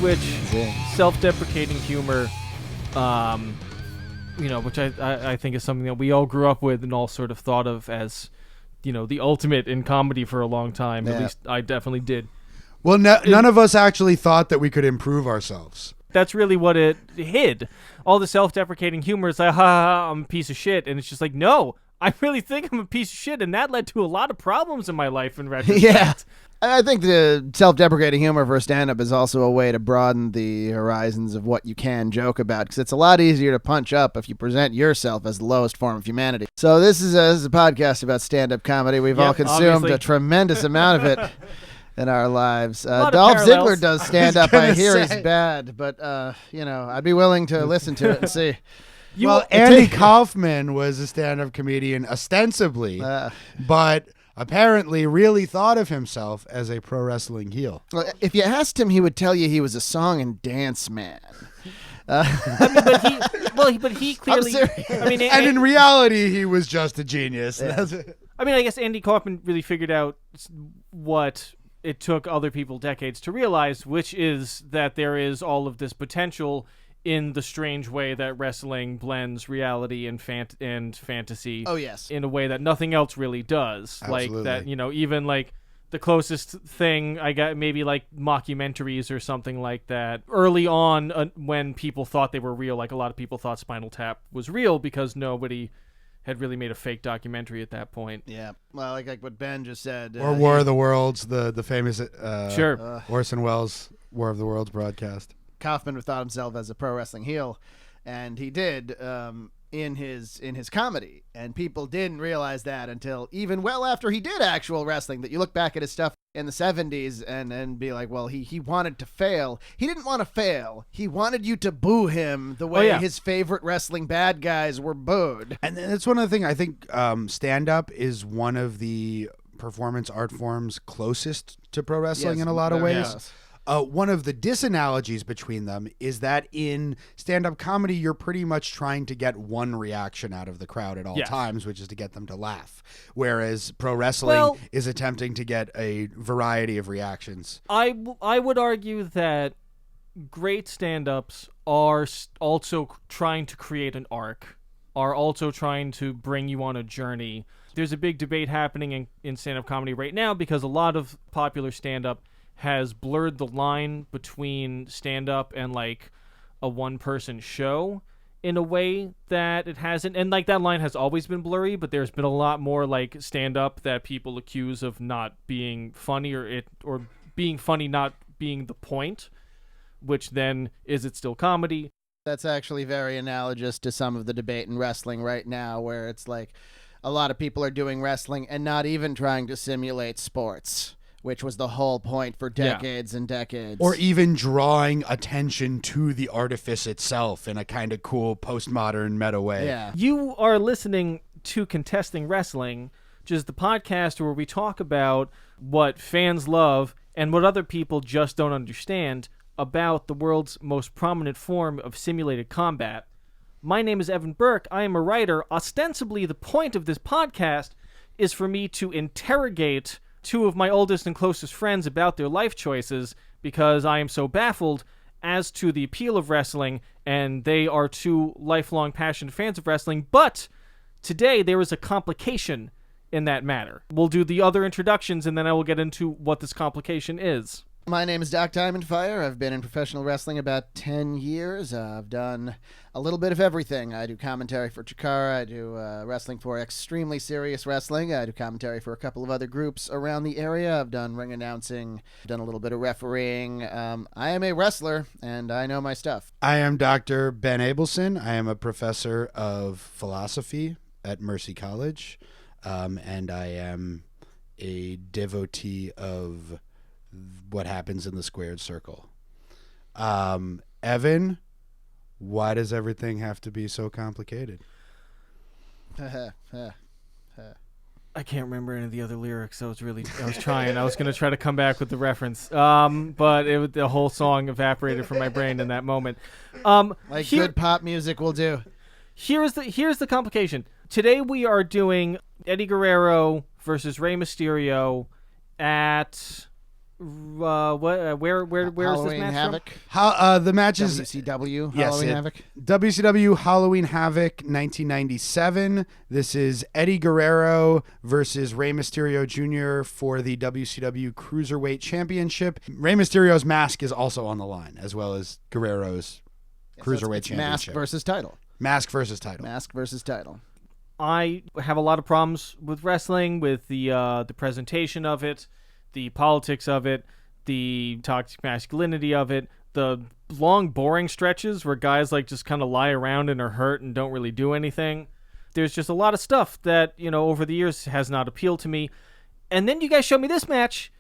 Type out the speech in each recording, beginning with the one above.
which self-deprecating humor, which I think is something that we all grew up with and all sort of thought of as, the ultimate in comedy for a long time. At least I definitely did. Well, none of us actually thought that we could improve ourselves. That's really what it hid. All the self-deprecating humor is like, ha, I'm a piece of shit. And it's just like, no, I really think I'm a piece of shit. And that led to a lot of problems in my life in retrospect. Yeah. I think the self-deprecating humor for stand-up is also a way to broaden the horizons of what you can joke about, because it's a lot easier to punch up if you present yourself as the lowest form of humanity. So this is a podcast about stand-up comedy. We've all consumed obviously. a tremendous amount of it in our lives. Dolph Ziggler does stand-up. I hear he's bad, but, I'd be willing to listen to it and see. Andy Kaufman was a stand-up comedian ostensibly, but apparently really thought of himself as a pro wrestling heel. Well, if you asked him, he would tell you he was a song and dance man. But he clearly. And in reality, he was just a genius. Yeah. I guess Andy Kaufman really figured out what it took other people decades to realize, which is that there is all of this potential in the strange way that wrestling blends reality and fantasy. Oh, yes. In a way that nothing else really does. Absolutely. Like that, even like the closest thing I got, maybe like mockumentaries or something like that. Early on, when people thought they were real, like a lot of people thought Spinal Tap was real because nobody had really made a fake documentary at that point. Yeah. Well, like what Ben just said. Or War of the Worlds, the famous sure. Orson Welles War of the Worlds broadcast. Kaufman thought himself as a pro wrestling heel, and he did in his comedy, and people didn't realize that until even well after he did actual wrestling. That you look back at his stuff in the 70s and be like, well, he wanted to fail. He didn't want to fail. He wanted you to boo him the way his favorite wrestling bad guys were booed. And that's one of the things I think stand-up is one of the performance art forms closest to pro wrestling in a lot of ways. Yes. One of the disanalogies between them is that in stand-up comedy, you're pretty much trying to get one reaction out of the crowd at all times, which is to get them to laugh. Whereas pro wrestling is attempting to get a variety of reactions. I would argue that great stand-ups are also trying to create an arc, are also trying to bring you on a journey. There's a big debate happening in stand-up comedy right now because a lot of popular stand-up has blurred the line between stand-up and like a one-person show in a way that it hasn't. And like that line has always been blurry, but there's been a lot more like stand-up that people accuse of not being funny or being funny not being the point, which then is it still comedy? That's actually very analogous to some of the debate in wrestling right now, where it's like a lot of people are doing wrestling and not even trying to simulate sports, which was the whole point for decades and decades. Or even drawing attention to the artifice itself in a kind of cool postmodern meta way. Yeah. You are listening to Contesting Wrestling, which is the podcast where we talk about what fans love and what other people just don't understand about the world's most prominent form of simulated combat. My name is Evan Burke. I am a writer. Ostensibly, the point of this podcast is for me to interrogate two of my oldest and closest friends about their life choices because I am so baffled as to the appeal of wrestling, and they are two lifelong passionate fans of wrestling. But today there is a complication in that matter. We'll do the other introductions, and then I will get into what this complication is. My name is Doc Diamondfire. I've been in professional wrestling about 10 years. I've done a little bit of everything. I do commentary for Chikara. I do wrestling for Extremely Serious Wrestling. I do commentary for a couple of other groups around the area. I've done ring announcing, done a little bit of refereeing. I am a wrestler, and I know my stuff. I am Dr. Ben Abelson. I am a professor of philosophy at Mercy College, and I am a devotee of what happens in the squared circle. Evan, why does everything have to be so complicated? I can't remember any of the other lyrics. I was trying. I was going to try to come back with the reference. But the whole song evaporated from my brain in that moment. Good pop music will do. Here's the complication. Today we are doing Eddie Guerrero versus Rey Mysterio at Where's this Halloween match Havoc. How the match is WCW Yes, Halloween Havoc. WCW Halloween Havoc 1997. This is Eddie Guerrero versus Rey Mysterio Jr. for the WCW Cruiserweight Championship. Rey Mysterio's mask is also on the line, as well as Guerrero's Cruiserweight It's Championship. Mask versus title. Mask versus title. Mask versus title. I have a lot of problems with wrestling, with the presentation of it, the politics of it, the toxic masculinity of it, the long, boring stretches where guys like just kind of lie around and are hurt and don't really do anything. There's just a lot of stuff that, over the years has not appealed to me. And then you guys show me this match,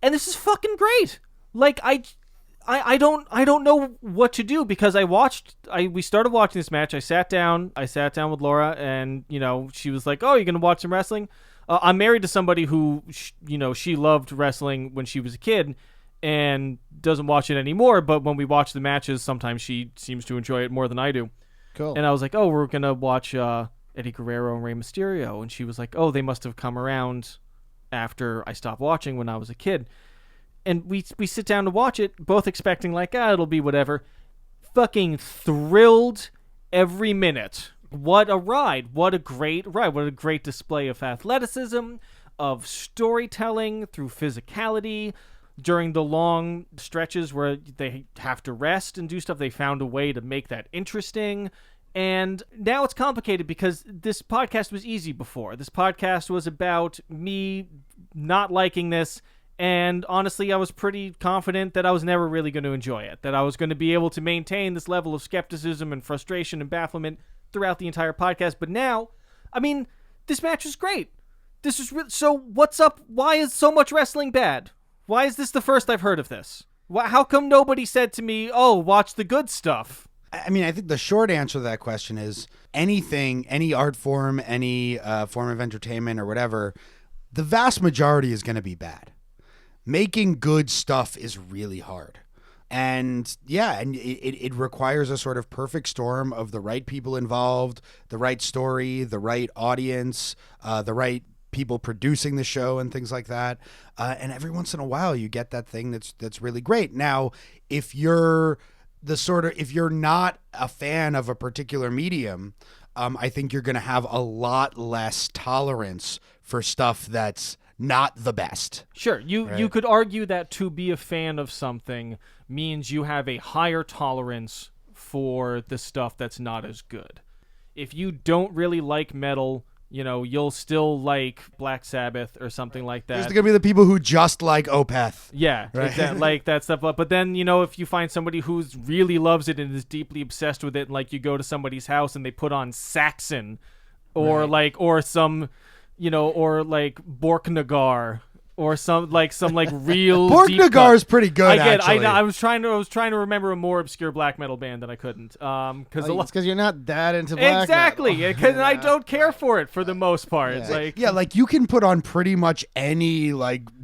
and this is fucking great. Like, I don't know what to do, because we started watching this match. I sat down with Laura, and she was like, "Oh, you're gonna watch some wrestling?" I'm married to somebody who she loved wrestling when she was a kid and doesn't watch it anymore, but when we watch the matches, sometimes she seems to enjoy it more than I do. Cool. And I was like, "Oh, we're gonna watch Eddie Guerrero and Rey Mysterio," and she was like, "Oh, they must have come around after I stopped watching when I was a kid." And we sit down to watch it, both expecting like, it'll be whatever. Fucking thrilled every minute. What a ride. What a great ride. What a great display of athleticism, of storytelling through physicality. During the long stretches where they have to rest and do stuff, they found a way to make that interesting. And now it's complicated because this podcast was easy before. This podcast was about me not liking this. And honestly, I was pretty confident that I was never really going to enjoy it, that I was going to be able to maintain this level of skepticism and frustration and bafflement throughout the entire podcast. But now, this match was great. This is so what's up? Why is so much wrestling bad? Why is this the first I've heard of this? How come nobody said to me, "Oh, watch the good stuff"? I think the short answer to that question is anything, any art form, any form of entertainment or whatever, the vast majority is going to be bad. Making good stuff is really hard. And it requires a sort of perfect storm of the right people involved, the right story, the right audience, the right people producing the show and things like that. And every once in a while you get that thing that's really great. Now, if you're not a fan of a particular medium, I think you're going to have a lot less tolerance for stuff that's not the best. Sure, you could argue that to be a fan of something means you have a higher tolerance for the stuff that's not as good. If you don't really like metal, you'll still like Black Sabbath or something like that. There's going to be the people who just like Opeth. Yeah, right? Exactly, like that stuff. But then, if you find somebody who really loves it and is deeply obsessed with it, and like you go to somebody's house and they put on Saxon or or some... or like Borknagar, or some real Borknagar's pretty good. I was trying to remember a more obscure black metal band, and I couldn't. Because you're not that into black exactly, metal. because I don't care for it for the most part. Yeah. It's you can put on pretty much any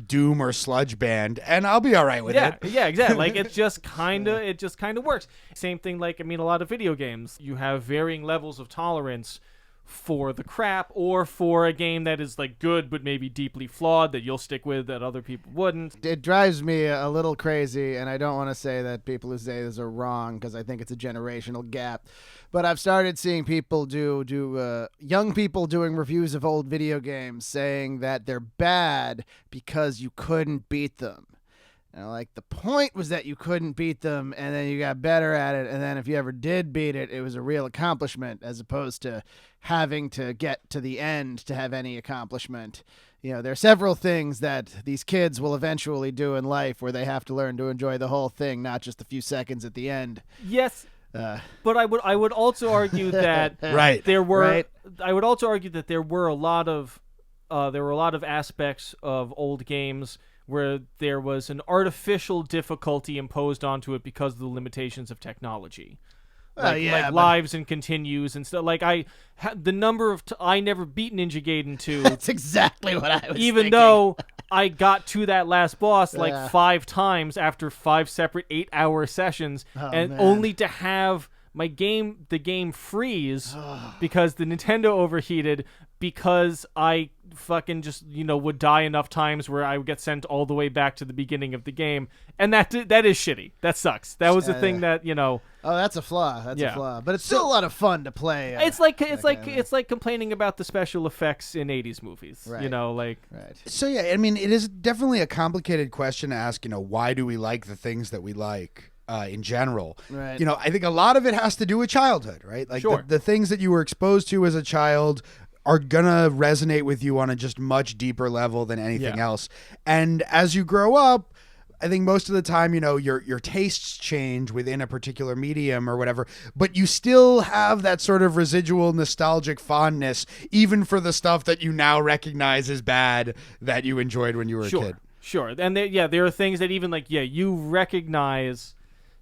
doom or sludge band, and I'll be all right with it. Yeah, exactly. It just kind of works. Same thing. A lot of video games, you have varying levels of tolerance for the crap, or for a game that is good but maybe deeply flawed that you'll stick with that other people wouldn't. It drives me a little crazy, and I don't want to say that people who say this are wrong, because I think it's a generational gap, but I've started seeing people do young people doing reviews of old video games saying that they're bad because you couldn't beat them. And the point was that you couldn't beat them, and then you got better at it, and then if you ever did beat it, it was a real accomplishment, as opposed to having to get to the end to have any accomplishment. There are several things that these kids will eventually do in life where they have to learn to enjoy the whole thing, not just a few seconds at the end. Yes, but I would also argue that I would also argue that there were a lot of aspects of old games where there was an artificial difficulty imposed onto it because of the limitations of technology. Lives and continues and stuff. The number of I never beat Ninja Gaiden 2. That's exactly what I was even thinking. Though I got to that last boss 5 times after 5 separate 8-hour sessions, only to have the game freeze because the Nintendo overheated because I fucking just, would die enough times where I would get sent all the way back to the beginning of the game. And that is shitty. That sucks. That was the thing that, Oh, that's a flaw. That's a flaw. But it's still a lot of fun to play. It's like complaining about the special effects in 80s movies. Right. Right. So yeah, I mean, it is definitely a complicated question to ask, why do we like the things that we like? In general, right. I think a lot of it has to do with childhood, right? Like sure. the things that you were exposed to as a child are gonna resonate with you on a just much deeper level than anything else. And as you grow up, I think most of the time, your tastes change within a particular medium or whatever, but you still have that sort of residual nostalgic fondness, even for the stuff that you now recognize as bad that you enjoyed when you were a kid. Sure. And there are things that even you recognize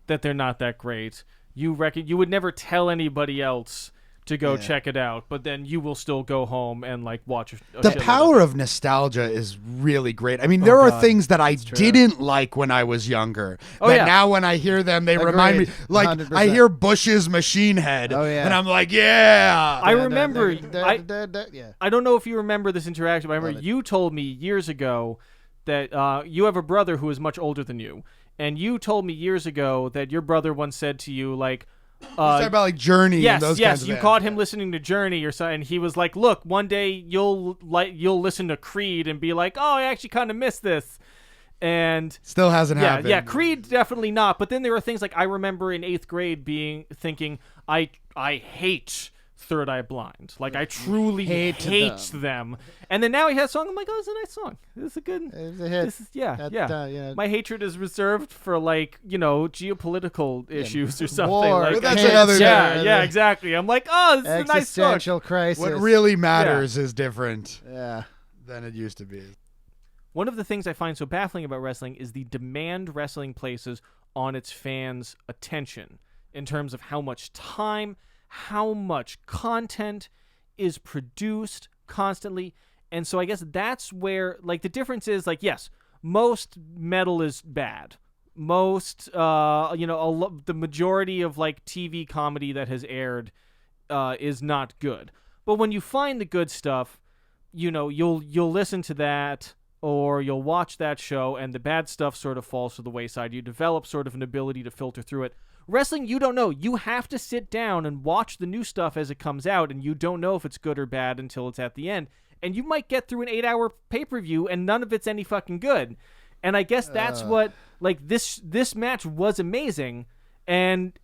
that they're not that great. You would never tell anybody else to go check it out, but then you will still go home and watch the power of nostalgia is really great. I mean, there are things that I didn't like when I was younger. Now when I hear them, they remind me. Like 100%. I hear Bush's Machine Head, and I'm like, yeah. I remember. I don't know if you remember this interaction, but I remember you told me years ago that you have a brother who is much older than you, and you told me years ago that your brother once said to you, talking about Journey and those kinds of you bands. caught him listening to Journey or something, and he was like, look, one day you'll listen to Creed and be like, oh, I actually kind of missed this. And still hasn't happened. Yeah, Creed definitely not. But then there are things I remember in 8th grade thinking, I hate Third Eye Blind. I truly hate them. And then now he has a song. I'm like, oh, it's a nice song. This is a good. It's a hit. This is, My hatred is reserved for geopolitical issues or something. War, that's another. Yeah, exactly. I'm like, oh, this is a nice song. Existential crisis. What really matters is different. Yeah. Than it used to be. One of the things I find so baffling about wrestling is the demand wrestling places on its fans' attention in terms of how much time, how much content is produced constantly. And so I guess that's where the difference is yes, most metal is bad. Most the majority of TV comedy that has aired is not good. But when you find the good stuff, you'll listen to that or you'll watch that show, and the bad stuff sort of falls to the wayside. You develop sort of an ability to filter through it. Wrestling, you don't know. You have to sit down and watch the new stuff as it comes out, and you don't know if it's good or bad until it's at the end. And you might get through an 8-hour pay-per-view, and none of it's any fucking good. And I guess that's what, this match was amazing and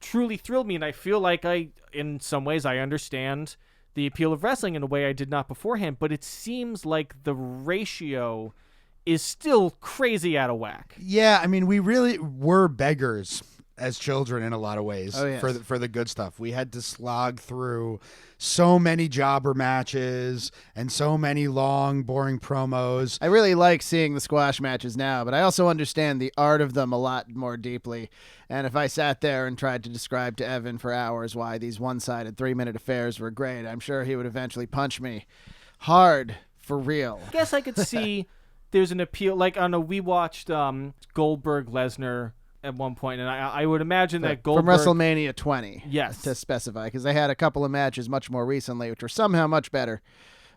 truly thrilled me, and I feel like in some ways, I understand the appeal of wrestling in a way I did not beforehand, but it seems like the ratio is still crazy out of whack. Yeah, I mean, we really were beggars as children in a lot of ways for the good stuff. We had to slog through so many jobber matches and so many long, boring promos. I really like seeing the squash matches now, but I also understand the art of them a lot more deeply. And if I sat there and tried to describe to Evan for hours why these one-sided 3-minute affairs were great, I'm sure he would eventually punch me hard for real. I guess I could see there's an appeal. We watched Goldberg-Lesnar at one point, and I would imagine that Goldberg... From WrestleMania 20, yes, to specify, because they had a couple of matches much more recently, which were somehow much better,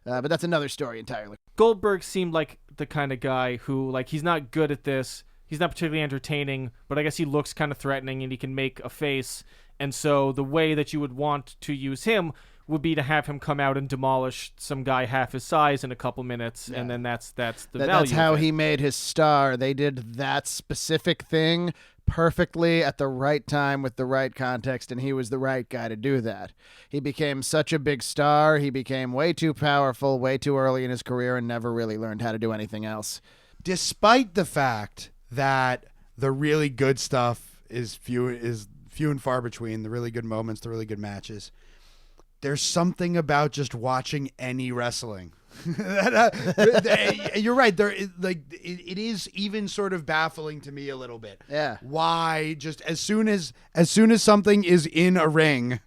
but that's another story entirely. Goldberg seemed like the kind of guy who, he's not good at this, he's not particularly entertaining, but I guess he looks kind of threatening, and he can make a face, and so the way that you would want to use him would be to have him come out and demolish some guy half his size in a couple minutes, and then that's the value. That's how he made his star. They did that specific thing perfectly at the right time with the right context, and he was the right guy to do that. He became such a big star. He became way too powerful, way too early in his career, and never really learned how to do anything else. Despite the fact that the really good stuff is few and far between, the really good moments, the really good matches, there's something about just watching any wrestling. You're right. There is, it is even sort of baffling to me a little bit. Yeah. Why just as soon as something is in a ring,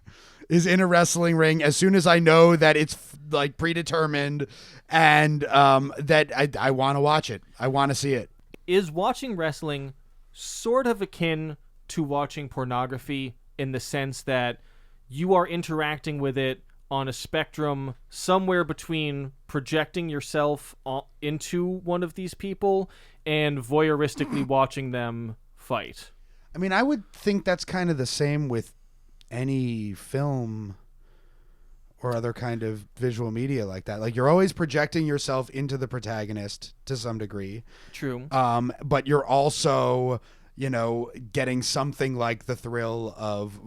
is in a wrestling ring, as soon as I know that it's predetermined and that I want to watch it, I want to see it. Is watching wrestling sort of akin to watching pornography in the sense that you are interacting with it on a spectrum somewhere between projecting yourself into one of these people and voyeuristically watching them fight. I mean, I would think that's kind of the same with any film or other kind of visual media like that. Like, you're always projecting yourself into the protagonist to some degree. True. But you're also, getting something like the thrill of,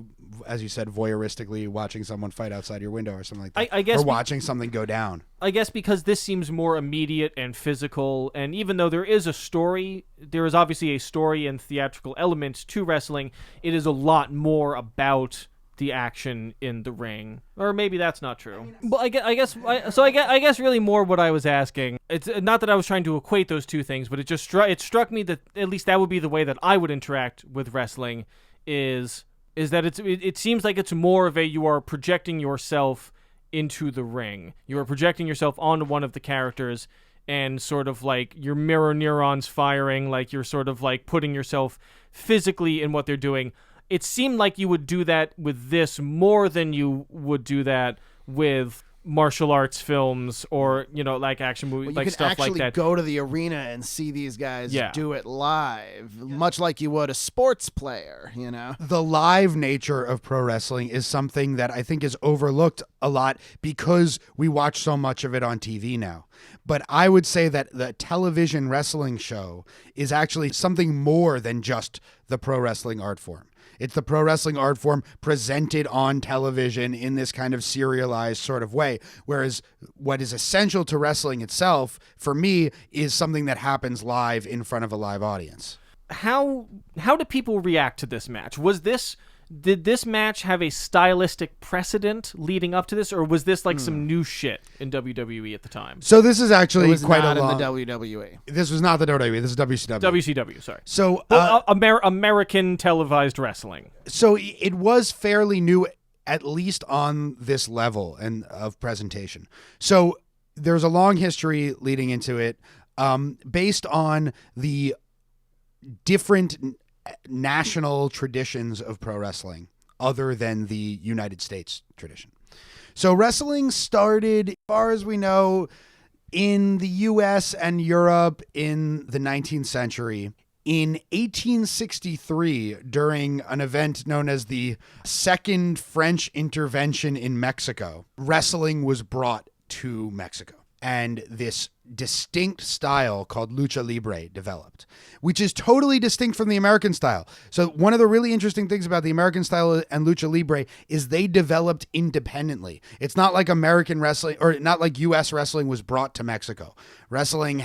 as you said, voyeuristically watching someone fight outside your window or something like that. I guess or watching something go down. I guess because this seems more immediate and physical, and even though there is a story, there is obviously a story and theatrical element to wrestling, it is a lot more about the action in the ring. Or maybe that's not true. But I guess really more what I was asking, it's not that I was trying to equate those two things, but it struck me that at least that would be the way that I would interact with wrestling, is that it seems like it's more of you are projecting yourself into the ring. You are projecting yourself onto one of the characters and sort of like your mirror neurons firing, like you're sort of like putting yourself physically in what they're doing. It seemed like you would do that with this more than you would do that with martial arts films or, like action movies, like stuff like that. You can actually go to the arena and see these guys do it live, much like you would a sports player, The live nature of pro wrestling is something that I think is overlooked a lot because we watch so much of it on TV now. But I would say that the television wrestling show is actually something more than just the pro wrestling art form. It's the pro wrestling art form presented on television in this kind of serialized sort of way. Whereas what is essential to wrestling itself, for me, is something that happens live in front of a live audience. How do people react to this match? Did this match have a stylistic precedent leading up to this, or was this like some new shit in WWE at the time? So this is actually quite not a long... in the WWE. This was not the WWE. This is WCW. WCW, sorry. So American televised wrestling. So it was fairly new, at least on this level and of presentation. So there's a long history leading into it, based on the different national traditions of pro wrestling other than the United States tradition. So wrestling started, as far as we know, in the US and Europe in the 19th century. In 1863, during an event known as the Second French Intervention in Mexico, wrestling was brought to Mexico. And this distinct style called lucha libre developed, which is totally distinct from the American style. So one of the really interesting things about the American style and lucha libre is they developed independently. It's not like American wrestling, or not like U.S. wrestling was brought to Mexico. Wrestling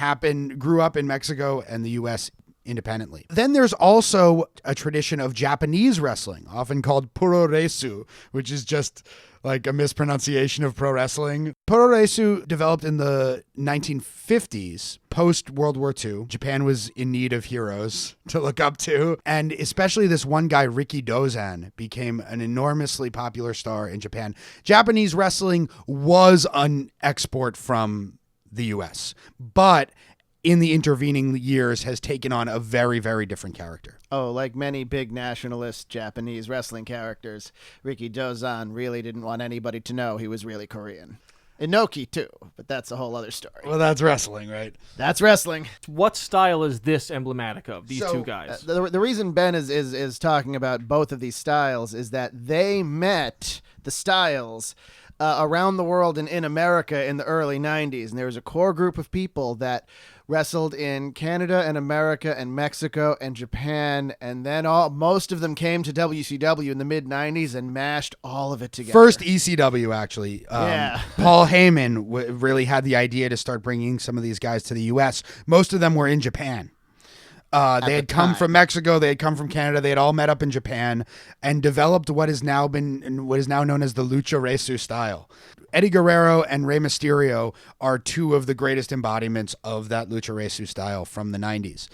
grew up in Mexico and the U.S. independently. Then there's also a tradition of Japanese wrestling, often called puroresu, which is just like a mispronunciation of pro wrestling. Puroresu developed in the 1950s, post World War II. Japan was in need of heroes to look up to. And especially this one guy, Riki Dozan, became an enormously popular star in Japan. Japanese wrestling was an export from the US, but in the intervening years has taken on a very, very different character. Oh, like many big nationalist Japanese wrestling characters, Riki Dozan really didn't want anybody to know he was really Korean. Inoki, too, but that's a whole other story. Well, that's wrestling, right? That's wrestling. What style is this emblematic of, these two guys? The reason Ben is talking about both of these styles is that they met the styles around the world and in America in the early 90s. And there was a core group of people that wrestled in Canada and America and Mexico and Japan, and then most of them came to WCW in the mid-90s and mashed all of it together. First ECW, actually. Yeah. Paul Heyman really had the idea to start bringing some of these guys to the U.S. Most of them were in Japan. They had come from Mexico. They had come from Canada. They had all met up in Japan and developed what is now known as the Lucha Resu style. Eddie Guerrero and Rey Mysterio are two of the greatest embodiments of that Lucha Resu style from the 90s.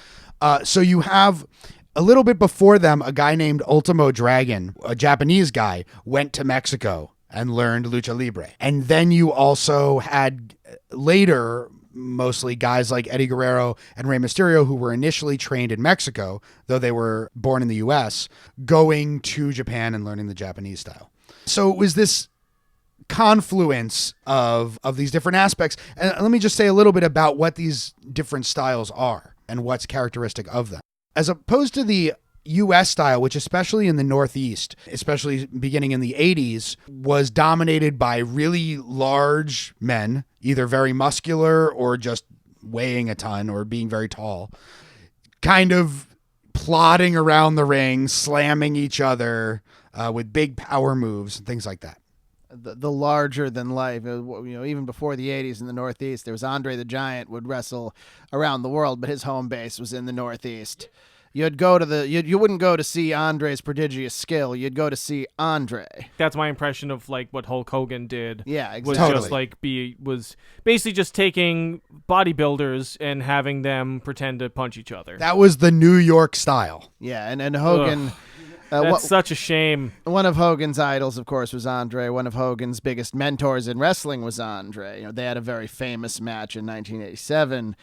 So you have a little bit before them, a guy named Ultimo Dragon, a Japanese guy, went to Mexico and learned Lucha Libre. And then you also had later, mostly guys like Eddie Guerrero and Rey Mysterio, who were initially trained in Mexico, though they were born in the U.S., going to Japan and learning the Japanese style. So it was this confluence of these different aspects. And let me just say a little bit about what these different styles are and what's characteristic of them. As opposed to the U.S. style, which especially in the Northeast, especially beginning in the 80s, was dominated by really large men, either very muscular or just weighing a ton or being very tall, kind of plodding around the ring, slamming each other with big power moves and things like that. The larger than life, even before the 80s in the Northeast, there was Andre the Giant would wrestle around the world, but his home base was in the Northeast. You'd go to you wouldn't go to see Andre's prodigious skill. You'd go to see Andre. That's my impression of like what Hulk Hogan did. Yeah, exactly. Was just like was basically just taking bodybuilders and having them pretend to punch each other. That was the New York style. Yeah, and Hogan. That's such a shame. One of Hogan's idols, of course, was Andre. One of Hogan's biggest mentors in wrestling was Andre. They had a very famous match in 1987.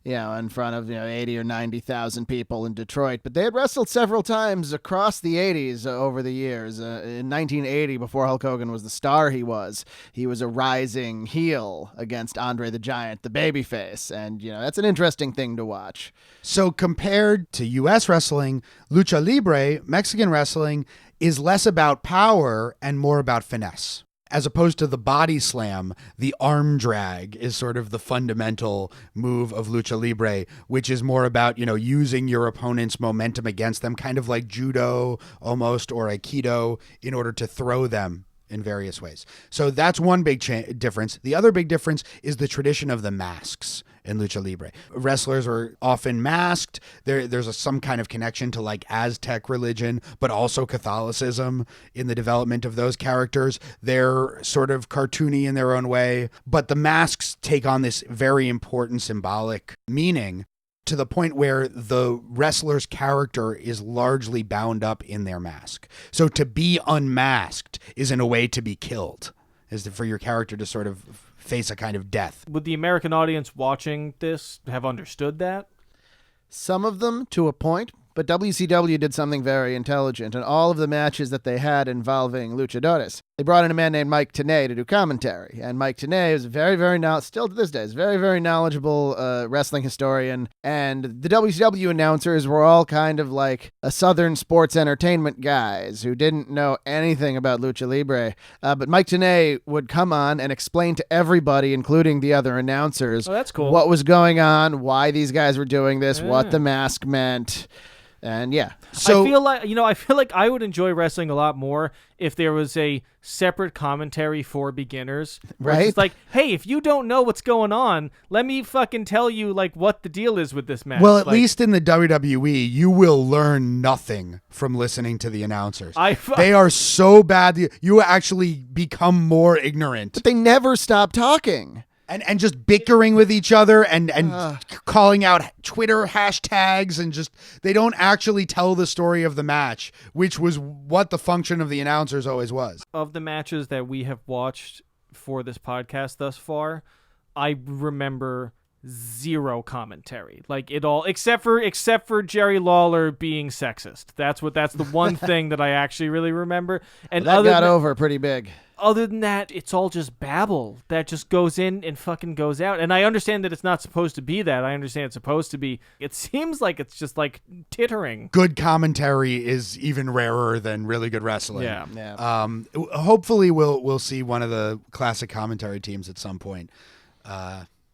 In front of 80 or 90,000 people in Detroit. But they had wrestled several times across the 80s over the years. In 1980, before Hulk Hogan was the star he was a rising heel against Andre the Giant, the babyface. And, that's an interesting thing to watch. So compared to U.S. wrestling, Lucha Libre, Mexican wrestling, is less about power and more about finesse. As opposed to the body slam, the arm drag is sort of the fundamental move of Lucha Libre, which is more about, using your opponent's momentum against them, kind of like judo almost, or aikido, in order to throw them in various ways. So that's one big difference. The other big difference is the tradition of the masks in Lucha Libre. Wrestlers are often masked. There's some kind of connection to like Aztec religion, but also Catholicism in the development of those characters. They're sort of cartoony in their own way, but the masks take on this very important symbolic meaning to the point where the wrestler's character is largely bound up in their mask. So to be unmasked is in a way to be killed, is for your character to sort of face a kind of death. Would the American audience watching this have understood that? Some of them to a point, but WCW did something very intelligent. In all of the matches that they had involving luchadores, they brought in a man named Mike Tenay to do commentary. And Mike Tenay is very, very still to this day, is very, very knowledgeable wrestling historian. And the WCW announcers were all kind of like a Southern sports entertainment guys who didn't know anything about Lucha Libre. But Mike Tenay would come on and explain to everybody, including the other announcers, that's cool, what was going on, why these guys were doing this, what the mask meant. And so I feel like I would enjoy wrestling a lot more if there was a separate commentary for beginners. Right? It's like, hey, if you don't know what's going on, let me fucking tell you like what the deal is with this match. Well, at least in the WWE, you will learn nothing from listening to the announcers. They are so bad. You actually become more ignorant. But they never stop talking. And just bickering with each other and calling out Twitter hashtags and just, they don't actually tell the story of the match, which was what the function of the announcers always was. Of the matches that we have watched for this podcast thus far, I remember zero commentary, like it all, except for Jerry Lawler being sexist. That's the one thing that I actually really remember. And that got over pretty big. Other than that, it's all just babble that just goes in and fucking goes out. And I understand that it's not supposed to be that. I understand it's supposed to be. It seems like it's just like tittering. Good commentary is even rarer than really good wrestling. Yeah. Hopefully we'll see one of the classic commentary teams at some point.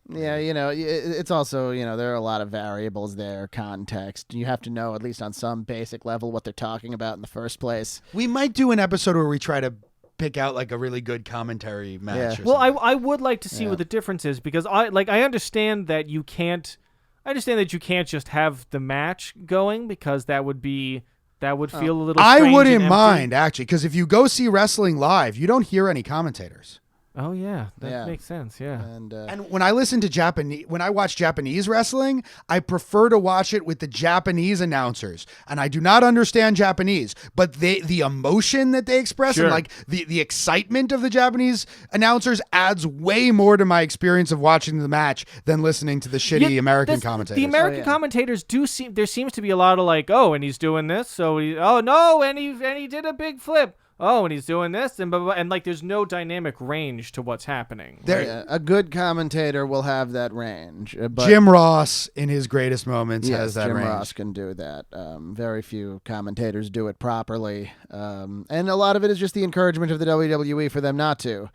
It's also, there are a lot of variables there, context. You have to know, at least on some basic level, what they're talking about in the first place. We might do an episode where we try to pick out like a really good commentary match. Yeah. Well, I would like to see what the difference is, because I understand that you can't just have the match going, because that would feel a little strange. I wouldn't mind, actually, because if you go see wrestling live, you don't hear any commentators. Oh yeah, that Yeah. makes sense. Yeah. And when I when I watch Japanese wrestling, I prefer to watch it with the Japanese announcers. And I do not understand Japanese, but the emotion that they express Sure. and like the excitement of the Japanese announcers adds way more to my experience of watching the match than listening to the shitty American commentators. The American commentators do seem. There seems to be a lot of like, oh, and he's doing this, so oh no, and he did a big flip. Oh, and he's doing this, and blah, blah, blah, and like, there's no dynamic range to what's happening. A good commentator will have that range. But Jim Ross, in his greatest moments, yes, has that Jim range. Ross can do that. Very few commentators do it properly, and a lot of it is just the encouragement of the WWE for them not to.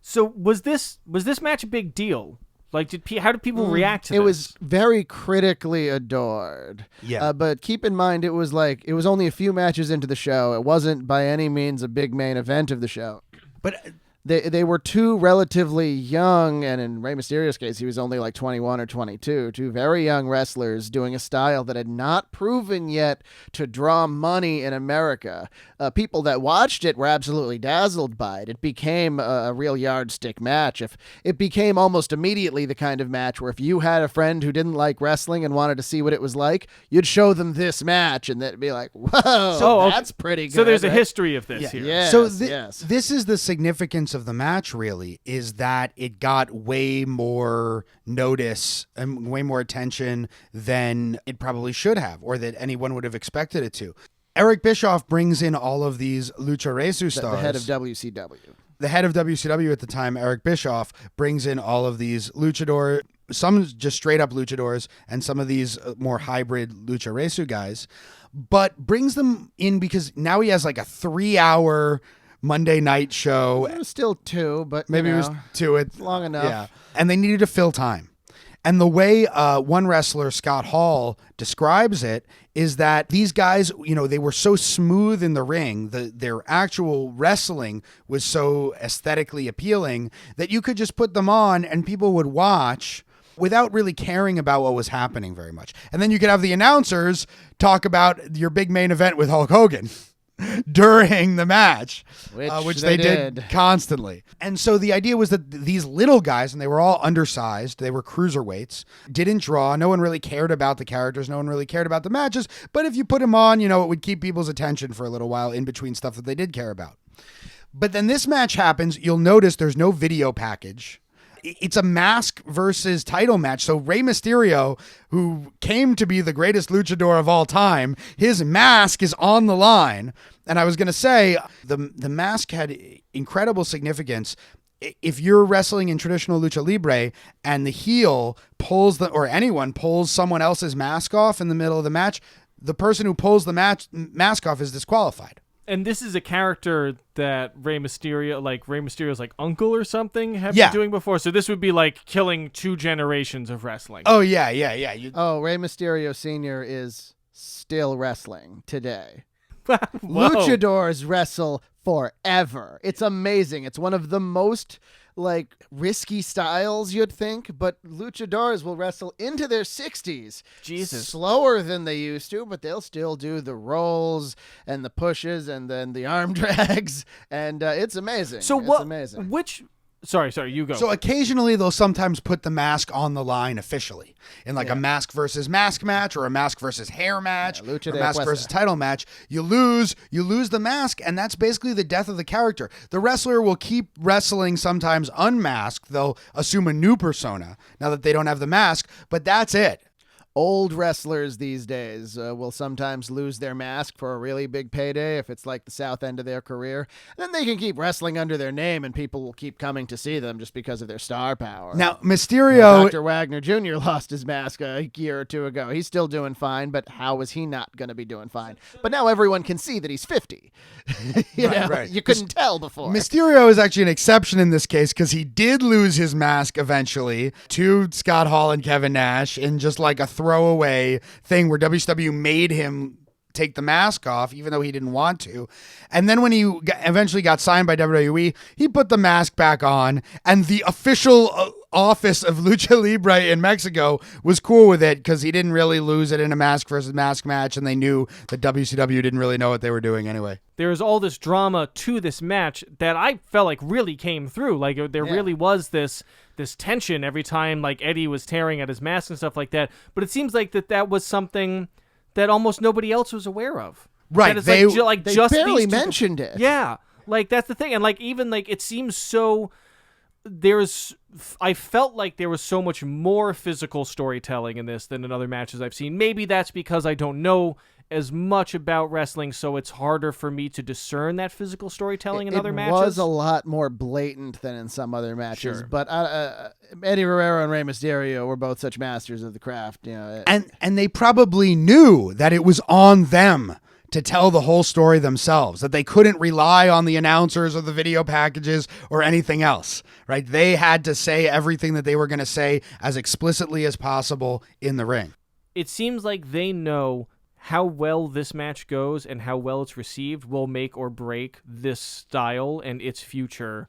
So was this match a big deal? Like, how did people react to this? It was very critically adored. Yeah. But keep in mind, it was only a few matches into the show. It wasn't by any means a big main event of the show. But They were two relatively young, and in Rey Mysterio's case, he was only like 21 or 22, two very young wrestlers doing a style that had not proven yet to draw money in America. People that watched it were absolutely dazzled by it. It became a real yardstick match. It became almost immediately the kind of match where if you had a friend who didn't like wrestling and wanted to see what it was like, you'd show them this match, and they'd be like, whoa, that's pretty good. So there's a right? history of this here. Yes, so yes. this is the significance of the match, really, is that it got way more notice and way more attention than it probably should have, or that anyone would have expected it to. Eric Bischoff brings in all of these Lucha Resu stars. The head of WCW. The head of WCW at the time, Eric Bischoff, brings in all of these luchador, some just straight up luchadors, and some of these more hybrid Lucha Resu guys, but brings them in because now he has like a 3-hour Monday night show. It was still 2, but Maybe it was 2. It's long enough. Yeah. And they needed to fill time. And the way one wrestler, Scott Hall, describes it is that these guys, they were so smooth in the ring, their actual wrestling was so aesthetically appealing that you could just put them on and people would watch without really caring about what was happening very much. And then you could have the announcers talk about your big main event with Hulk Hogan during the match, which they did constantly. And so the idea was that these little guys, and they were all undersized, they were cruiserweights, didn't draw. No one really cared about the characters. No one really cared about the matches. But if you put them on, it would keep people's attention for a little while in between stuff that they did care about. But then this match happens. You'll notice there's no video package. It's a mask versus title match. So Rey Mysterio, who came to be the greatest luchador of all time, his mask is on the line. And I was going to say, the mask had incredible significance. If you're wrestling in traditional lucha libre and the heel or anyone pulls someone else's mask off in the middle of the match, the person who pulls the mask off is disqualified. And this is a character that Rey Mysterio's like uncle or something have been doing before. So this would be like killing 2 generations of wrestling. Oh, yeah. Rey Mysterio Sr. is still wrestling today. Whoa. Luchadors wrestle forever. It's amazing. It's one of the most risky styles you'd think, but luchadors will wrestle into their 60s. Jesus. Slower than they used to, but they'll still do the rolls and the pushes and then the arm drags, and it's amazing. So it's amazing. Sorry, you go. So occasionally they'll sometimes put the mask on the line officially in a mask versus mask match or a mask versus hair match or a mask versus title match. You lose the mask, and that's basically the death of the character. The wrestler will keep wrestling sometimes unmasked. They'll assume a new persona now that they don't have the mask, but that's it. Old wrestlers these days will sometimes lose their mask for a really big payday if it's like the south end of their career. Then they can keep wrestling under their name and people will keep coming to see them just because of their star power. Now, Mysterio... Dr. Wagner Jr. lost his mask a year or 2 ago. He's still doing fine, but how is he not going to be doing fine? But now everyone can see that he's 50. Right. You couldn't tell before. Mysterio is actually an exception in this case because he did lose his mask eventually to Scott Hall and Kevin Nash in just like a throwaway thing where WCW made him take the mask off even though he didn't want to. And then when he eventually got signed by WWE, he put the mask back on, and the official office of Lucha Libre in Mexico was cool with it because he didn't really lose it in a mask versus mask match, and they knew that WCW didn't really know what they were doing anyway. There's all this drama to this match that I felt like really came through. Like there really was this tension every time like Eddie was tearing at his mask and stuff like that. But it seems like that was something that almost nobody else was aware of. Right. They just barely these two mentioned it. Yeah. Like that's the thing. And like even like it seems so I felt like there was so much more physical storytelling in this than in other matches I've seen. Maybe that's because I don't know as much about wrestling, so it's harder for me to discern that physical storytelling in other matches. It was a lot more blatant than in some other matches, Sure. but Eddie Guerrero and Rey Mysterio were both such masters of the craft. And they probably knew that it was on them to tell the whole story themselves, that they couldn't rely on the announcers or the video packages or anything else, right? They had to say everything that they were going to say as explicitly as possible in the ring. It seems like they know how well this match goes and how well it's received will make or break this style and its future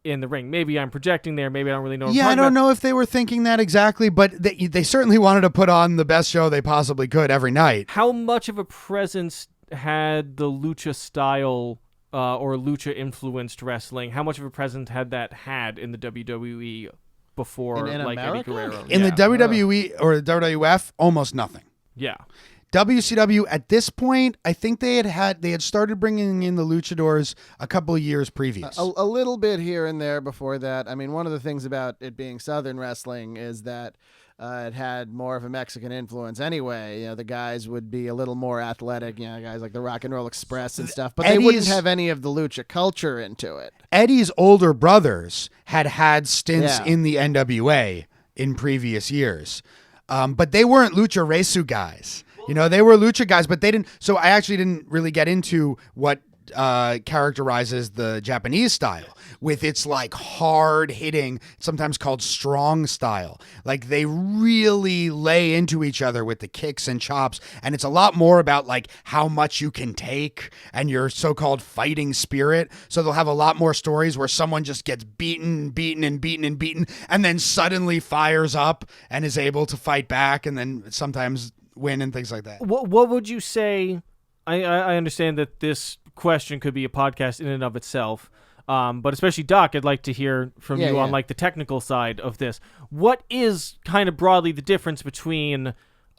in the ring. Maybe I'm projecting there. Maybe I don't really know. Yeah, I don't know if they were thinking that exactly, but they certainly wanted to put on the best show they possibly could every night. How much of a presence had the lucha style or lucha influenced wrestling? How much of a presence had that had in the WWE before, in like America? Eddie Guerrero? In the WWE or the WWF, almost nothing. Yeah. WCW at this point, I think they had started bringing in the luchadors a couple of years previous. A little bit here and there before that. I mean, one of the things about it being Southern wrestling is that it had more of a Mexican influence anyway. The guys would be a little more athletic, guys like the Rock and Roll Express and stuff, but they wouldn't have any of the lucha culture into it. Eddie's older brothers had stints in the NWA in previous years, but they weren't lucha resu guys. They were lucha guys, but they didn't. So I actually didn't really get into what characterizes the Japanese style with its like hard hitting, sometimes called strong style. Like they really lay into each other with the kicks and chops. And it's a lot more about like how much you can take and your so-called fighting spirit. So they'll have a lot more stories where someone just gets beaten and then suddenly fires up and is able to fight back and then sometimes win and things like that. What would you say? I understand that this question could be a podcast in and of itself, but especially Doc, I'd like to hear from you on like the technical side of this. What is kind of broadly the difference between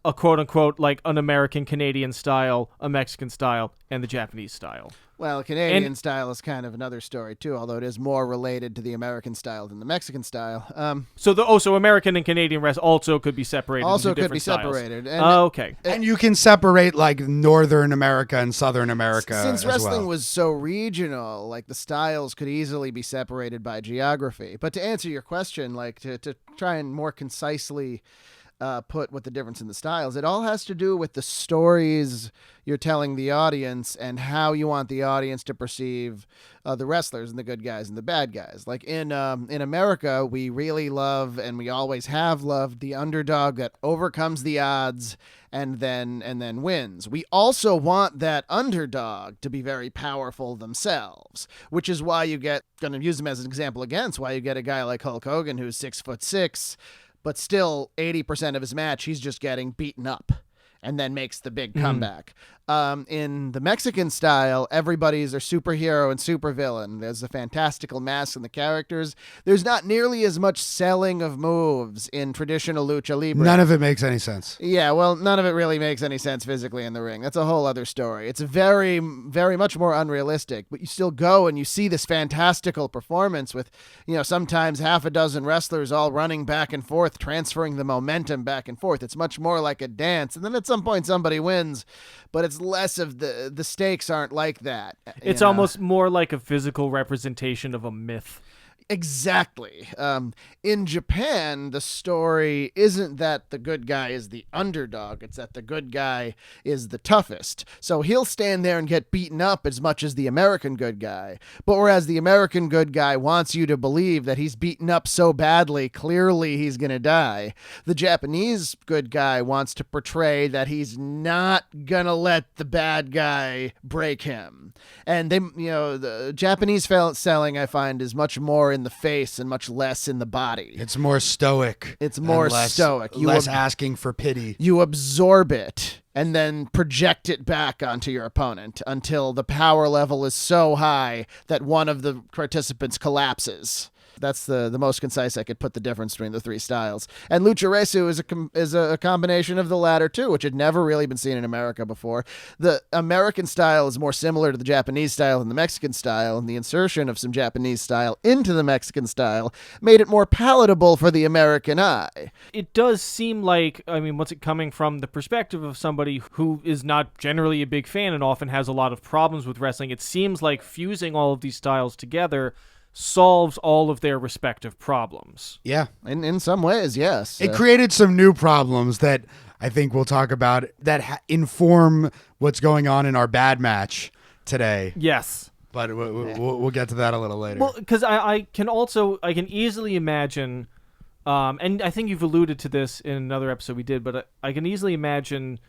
a quote unquote like an American Canadian style, a Mexican style, and the Japanese style? Well, Canadian style is kind of another story too, although it is more related to the American style than the Mexican style. So American and Canadian rest also could be separated. Also into could be different styles. separated. Okay. And you can separate like Northern America and Southern America. Since wrestling well. was so regional, like the styles could easily be separated by geography. But to answer your question, like to try and more concisely put what the difference in the styles, it all has to do with the stories you're telling the audience and how you want the audience to perceive the wrestlers and the good guys and the bad guys. Like in America, we really love and we always have loved the underdog that overcomes the odds and then wins. We also want that underdog to be very powerful themselves, which is why you get, going to use them as an example again, it's why you get a guy like Hulk Hogan who's 6'6", but still 80% of his match, he's just getting beaten up and then makes the big comeback. In the Mexican style, everybody's a superhero and supervillain. There's a fantastical mask in the characters. There's not nearly as much selling of moves in traditional lucha libre. None of it makes any sense. Yeah, well, none of it really makes any sense physically in the ring. That's a whole other story. It's very, very much more unrealistic, but you still go and you see this fantastical performance with, sometimes half a dozen wrestlers all running back and forth, transferring the momentum back and forth. It's much more like a dance. And then at some point somebody wins, but it's less of the stakes aren't like that. It's almost more like a physical representation of a myth. Exactly. In Japan, the story isn't that the good guy is the underdog. It's that the good guy is the toughest. So he'll stand there and get beaten up as much as the American good guy. But whereas the American good guy wants you to believe that he's beaten up so badly, clearly he's going to die, the Japanese good guy wants to portray that he's not going to let the bad guy break him. And they, the Japanese selling, I find, is much more in the face and much less in the body. It's more stoic. It's more stoic. Less asking for pity. You absorb it and then project it back onto your opponent until the power level is so high that one of the participants collapses. That's the most concise I could put the difference between the three styles. And Lucha Resu is a combination of the latter, too, which had never really been seen in America before. The American style is more similar to the Japanese style than the Mexican style, and the insertion of some Japanese style into the Mexican style made it more palatable for the American eye. It does seem like, I mean, what's it coming from the perspective of somebody who is not generally a big fan and often has a lot of problems with wrestling, it seems like fusing all of these styles together solves all of their respective problems. Yeah. In some ways, yes. It created some new problems that I think we'll talk about that inform what's going on in our bad match today. Yes. But we'll get to that a little later. Well, because I can easily imagine, and I think you've alluded to this in another episode we did, but I can easily imagine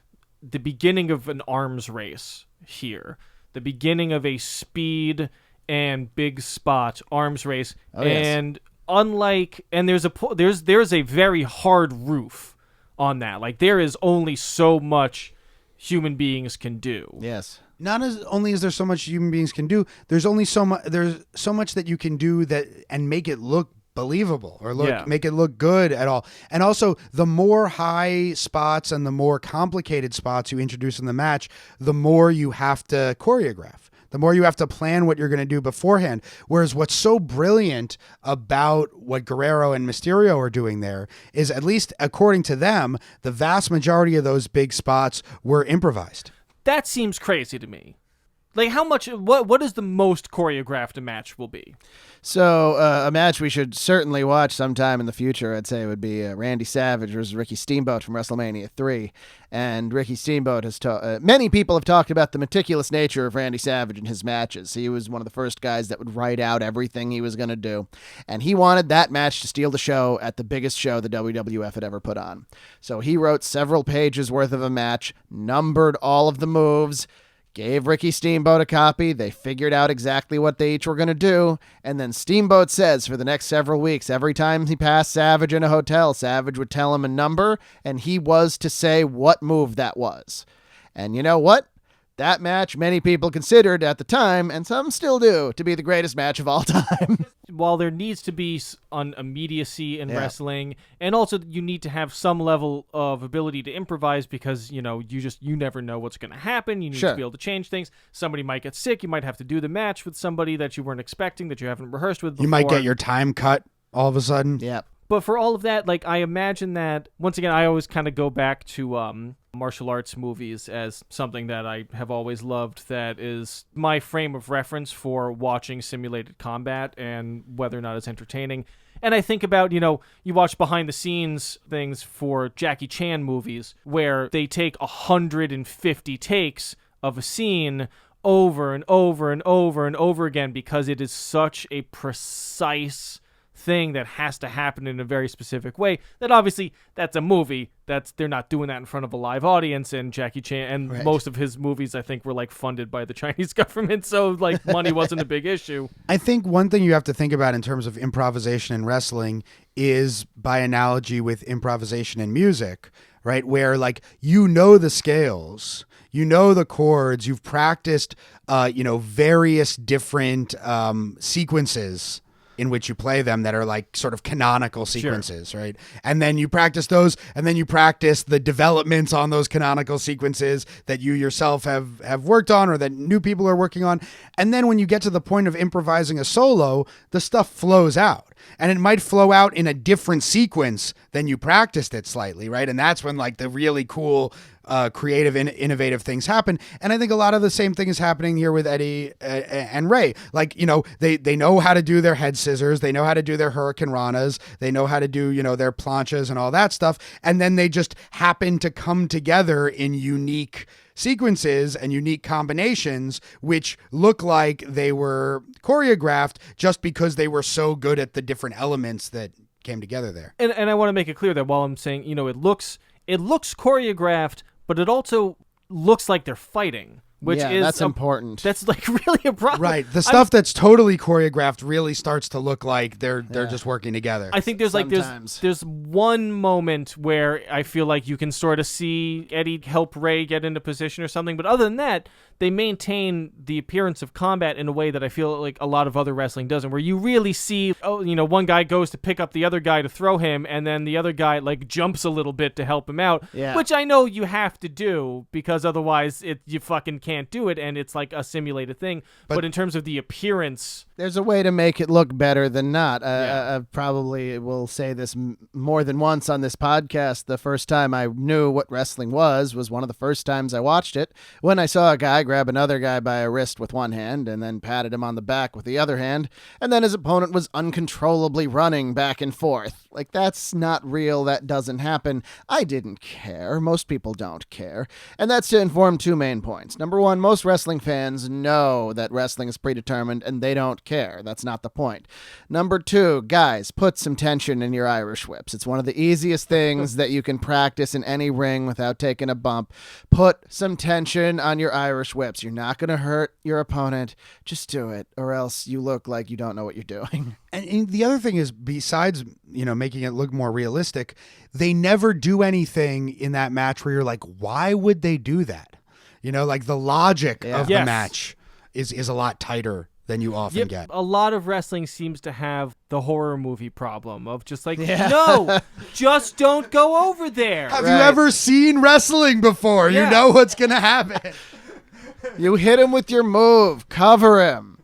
the beginning of an arms race here. The beginning of a speed and big spot arms race, and there's a very hard roof on that. Like, there is only so much human beings can do. Yes. Not as only is there so much human beings can do, there's so much that you can do that and make it look believable or make it look good at all. And also, the more high spots and the more complicated spots you introduce in the match, the more you have to choreograph. The more you have to plan what you're going to do beforehand. Whereas what's so brilliant about what Guerrero and Mysterio are doing there is, at least according to them, the vast majority of those big spots were improvised. That seems crazy to me. Like, how much, what is the most choreographed a match will be? So, a match we should certainly watch sometime in the future, I'd say, would be Randy Savage versus Ricky Steamboat from WrestleMania 3. And Ricky Steamboat has many people have talked about the meticulous nature of Randy Savage in his matches. He was one of the first guys that would write out everything he was going to do. And he wanted that match to steal the show at the biggest show the WWF had ever put on. So he wrote several pages worth of a match, numbered all of the moves, gave Ricky Steamboat a copy. They figured out exactly what they each were going to do. And then Steamboat says for the next several weeks, every time he passed Savage in a hotel, Savage would tell him a number, and he was to say what move that was. And you know what? That match many people considered at the time, and some still do, to be the greatest match of all time. While there needs to be an immediacy in wrestling, and also you need to have some level of ability to improvise because, you never know what's going to happen. You need to be able to change things. Somebody might get sick. You might have to do the match with somebody that you weren't expecting, that you haven't rehearsed with before. You might get your time cut all of a sudden. Yeah. But for all of that, like, I imagine that, once again, I always kind of go back to martial arts movies as something that I have always loved, that is my frame of reference for watching simulated combat and whether or not it's entertaining. And I think about, you watch behind-the-scenes things for Jackie Chan movies where they take 150 takes of a scene over and over and over and over again because it is such a precise thing that has to happen in a very specific way, that obviously that's a movie, they're not doing that in front of a live audience. And Jackie Chan and most of his movies, I think, were like funded by the Chinese government, so like money wasn't a big issue. I think one thing you have to think about in terms of improvisation in wrestling is by analogy with improvisation in music, right? Where like the scales, the chords, you've practiced various different sequences in which you play them that are like sort of canonical sequences, right? And then you practice those, and then you practice the developments on those canonical sequences that you yourself have worked on or that new people are working on. And then when you get to the point of improvising a solo, the stuff flows out. And it might flow out in a different sequence than you practiced it slightly, right? And that's when like the really cool creative and innovative things happen. And I think a lot of the same thing is happening here with Eddie and Ray. Like, they know how to do their head scissors. They know how to do their Hurricane Ranas. They know how to do, their planchas and all that stuff. And then they just happen to come together in unique sequences and unique combinations, which look like they were choreographed just because they were so good at the different elements that came together there. And I want to make it clear that while I'm saying, it looks choreographed, but it also looks like they're fighting. which is that's important. That's like really a problem. Right. The stuff that's totally choreographed really starts to look like they're just working together. I think there's there's one moment where I feel like you can sort of see Eddie help Ray get into position or something, but other than that, they maintain the appearance of combat in a way that I feel like a lot of other wrestling doesn't, where you really see, one guy goes to pick up the other guy to throw him, and then the other guy like jumps a little bit to help him out, which I know you have to do because otherwise you fucking can't do it, and it's like a simulated thing. But in terms of the appearance, there's a way to make it look better than not. I probably will say this more than once on this podcast. The first time I knew what wrestling was one of the first times I watched it, when I saw a guy grab another guy by a wrist with one hand and then patted him on the back with the other hand, and then his opponent was uncontrollably running back and forth. Like, that's not real. That doesn't happen. I didn't care. Most people don't care. And that's to inform two main points. Number one, most wrestling fans know that wrestling is predetermined and they don't care. That's not the point. Number two, guys, put some tension in your Irish whips. It's one of the easiest things that you can practice in any ring without taking a bump. Put some tension on your Irish whips. You're not going to hurt your opponent. Just do it, or else you look like you don't know what you're doing. And the other thing is, besides, making it look more realistic, they never do anything in that match where you're like, why would they do that? Like the logic of the match is a lot tighter than you often get. A lot of wrestling seems to have the horror movie problem of just like, no, just don't go over there. Have you ever seen wrestling before? You know what's going to happen. You hit him with your move. Cover him.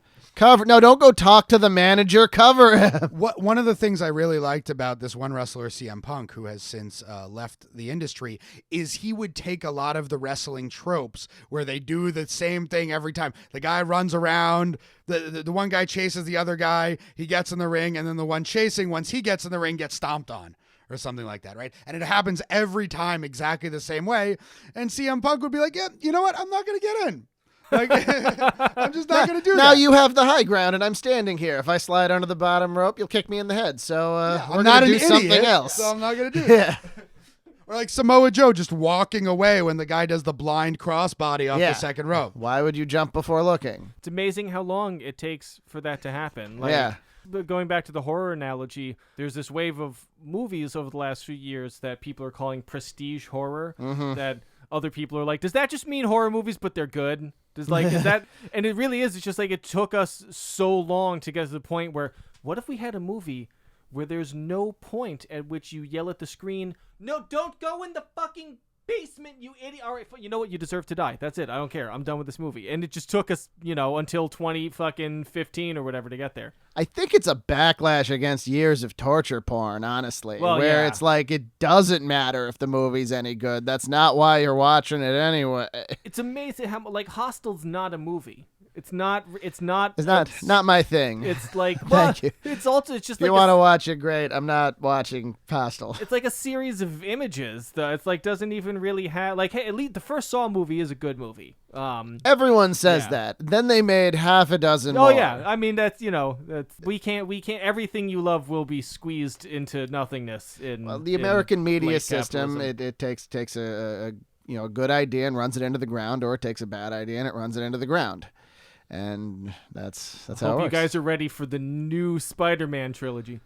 No, don't go talk to the manager. Cover him. One of the things I really liked about this one wrestler, CM Punk, who has since left the industry, is he would take a lot of the wrestling tropes where they do the same thing every time. The guy runs around, the one guy chases the other guy, he gets in the ring, and then the one chasing, once he gets in the ring, gets stomped on. Or something like that, right? And it happens every time exactly the same way. And CM Punk would be like, yeah, you know what? I'm not going to get in. Like, I'm just not going to do that. Now you have the high ground, and I'm standing here. If I slide under the bottom rope, you'll kick me in the head. So we're going to do something else. So I'm not going to do it. Or like Samoa Joe just walking away when the guy does the blind crossbody off the second rope. Why would you jump before looking? It's amazing how long it takes for that to happen. But going back to the horror analogy, there's this wave of movies over the last few years that people are calling prestige horror, that other people are like, does that just mean horror movies, but they're good? Is that? And it really is. It's just like it took us so long to get to the point where, what if we had a movie where there's no point at which you yell at the screen, no, don't go in the fucking basement, you idiot. All right, you know what? You deserve to die. That's it. I don't care. I'm done with this movie. And it just took us, until 2015 or whatever to get there. I think it's a backlash against years of torture porn, honestly, where it's like it doesn't matter if the movie's any good. That's not why you're watching it anyway. It's amazing how Hostel's not a movie. It's not my thing. It's like, Thank you. It's also, it's just if you want to watch it, great. I'm not watching Hostel. It's like a series of images. It's like doesn't even really have hey, at least the first Saw movie is a good movie. Everyone says that. Then they made half a dozen more. Oh yeah, I mean that's we can't everything you love will be squeezed into nothingness. The American media system it takes a good idea and runs it into the ground, or it takes a bad idea and it runs it into the ground. And that's how it works. Hope you guys are ready for the new Spider-Man trilogy.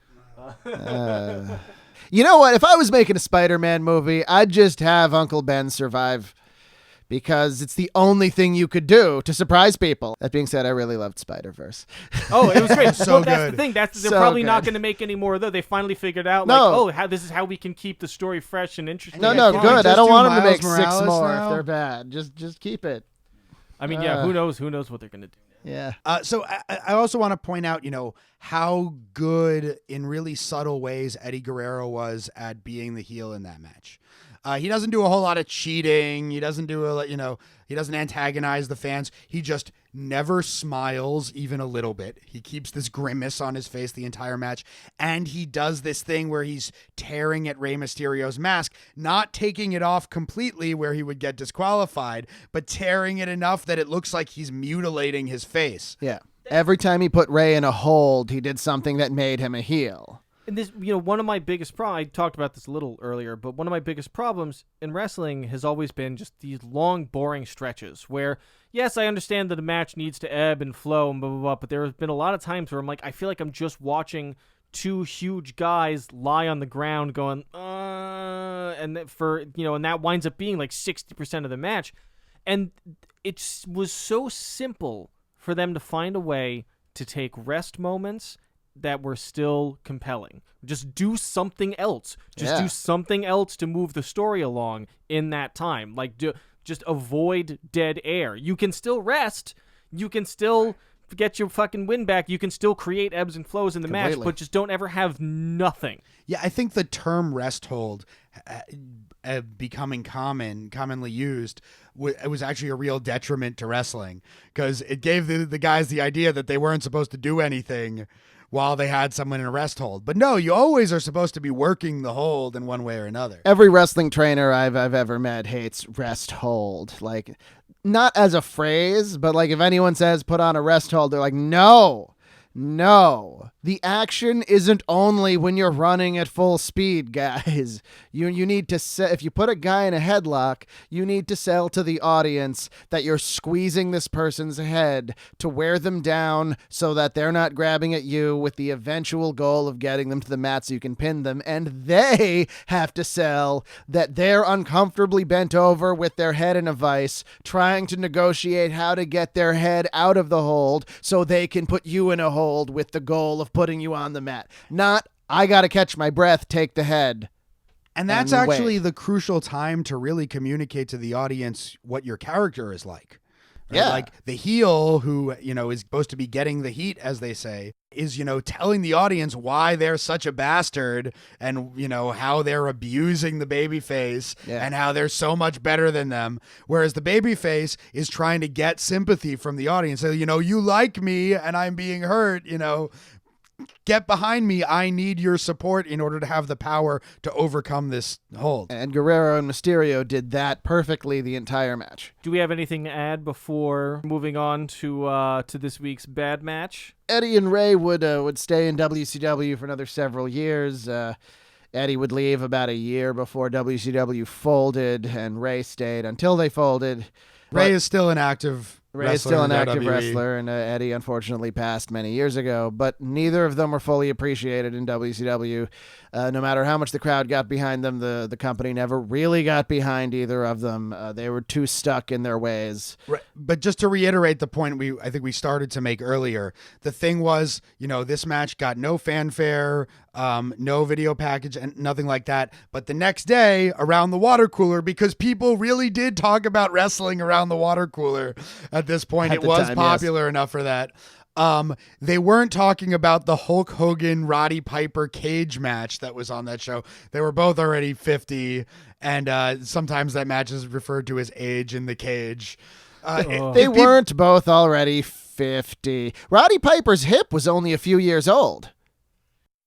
You know what? If I was making a Spider-Man movie, I'd just have Uncle Ben survive, because it's the only thing you could do to surprise people. That being said, I really loved Spider-Verse. Oh, it was great. So that's good. The thing. They're probably not going to make any more, though. They finally figured out, this is how we can keep the story fresh and interesting. No, good. I don't want them to make Miles 6 more if they're bad. Just keep it. I mean, who knows? Who knows what they're going to do? Yeah. So I also want to point out, how good in really subtle ways Eddie Guerrero was at being the heel in that match. He doesn't do a whole lot of cheating. He doesn't he doesn't antagonize the fans. He just never smiles even a little bit. He keeps this grimace on his face the entire match. And he does this thing where he's tearing at Rey Mysterio's mask, not taking it off completely where he would get disqualified, but tearing it enough that it looks like he's mutilating his face. Yeah. Every time he put Rey in a hold, he did something that made him a heel. And this, one of my biggest problems, I talked about this a little earlier, but one of my biggest problems in wrestling has always been just these long, boring stretches where yes, I understand that a match needs to ebb and flow and blah, blah, blah, but there have been a lot of times where I'm like, I feel like I'm just watching two huge guys lie on the ground going, and that winds up being like 60% of the match. And it was so simple for them to find a way to take rest moments that were still compelling. Just do something else. Just do something else to move the story along in that time. Like, just avoid dead air. You can still rest. You can still get your fucking win back. You can still create ebbs and flows in the match, but just don't ever have nothing. Yeah, I think the term rest hold becoming commonly used, it was actually a real detriment to wrestling, because it gave the guys the idea that they weren't supposed to do anything while they had someone in a rest hold. But no, you always are supposed to be working the hold in one way or another. Every wrestling trainer I've ever met hates rest hold. Like, not as a phrase, but like if anyone says put on a rest hold, they're like, no. The action isn't only when you're running at full speed, guys. You need to if you put a guy in a headlock, you need to sell to the audience that you're squeezing this person's head to wear them down so that they're not grabbing at you, with the eventual goal of getting them to the mat so you can pin them. And they have to sell that they're uncomfortably bent over with their head in a vice, trying to negotiate how to get their head out of the hold so they can put you in a hold with the goal of putting you on the mat. Not, I gotta catch my breath, take the head. And that's actually the crucial time to really communicate to the audience what your character is like. Right? Yeah. Like the heel, who, is supposed to be getting the heat, as they say, is, telling the audience why they're such a bastard, and, how they're abusing the babyface, and how they're so much better than them. Whereas the babyface is trying to get sympathy from the audience. So, you like me and I'm being hurt, get behind me. I need your support in order to have the power to overcome this hold. And Guerrero and Mysterio did that perfectly the entire match. Do we have anything to add before moving on to this week's bad match? Eddie and Ray would stay in WCW for another several years. Eddie would leave about a year before WCW folded, and Ray stayed until they folded. Ray is still an active Ray is still an active wrestler, and Eddie unfortunately passed many years ago, but neither of them were fully appreciated in WCW. No matter how much the crowd got behind them, the company never really got behind either of them. They were too stuck in their ways. Right. But just to reiterate the point I think we started to make earlier, the thing was, this match got no fanfare, no video package, and nothing like that. But the next day, around the water cooler, because people really did talk about wrestling around the water cooler at this point, it was popular enough for that. They weren't talking about the Hulk Hogan Roddy Piper cage match that was on that show. They were both already 50, and sometimes that match is referred to as age in the cage. They weren't both already 50. Roddy Piper's hip was only a few years old.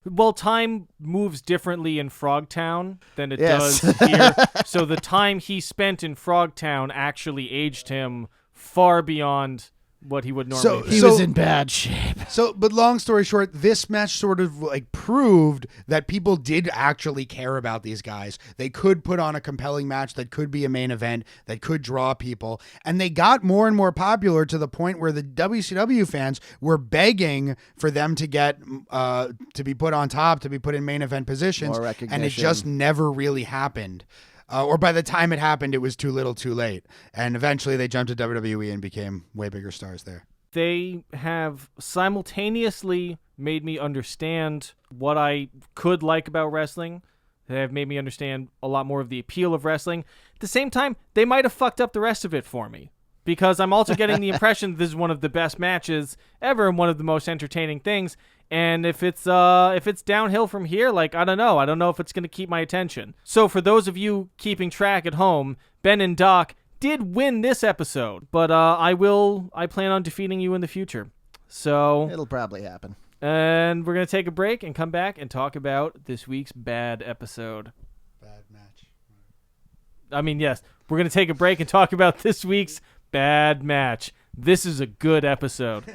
Well, time moves differently in Frogtown than it does here. So the time he spent in Frogtown actually aged him far beyond what he would normally be. He was in bad shape. But long story short, this match sort of proved that people did actually care about these guys. They could put on a compelling match that could be a main event, that could draw people. And they got more and more popular to the point where the WCW fans were begging for them to get to be put on top, to be put in main event positions. More recognition. And it just never really happened. Or by the time it happened, it was too little too late. And eventually they jumped to WWE and became way bigger stars there. They have simultaneously made me understand what I could like about wrestling. They have made me understand a lot more of the appeal of wrestling. At the same time, they might have fucked up the rest of it for me, because I'm also getting the impression that this is one of the best matches ever and one of the most entertaining things. And if it's downhill from here, I don't know if it's going to keep my attention. So for those of you keeping track at home, Ben and Doc did win this episode, but I plan on defeating you in the future. So it'll probably happen. And we're going to take a break and come back and talk about this week's bad episode. Bad match. I mean, yes, we're going to take a break and talk about this week's bad match. This is a good episode.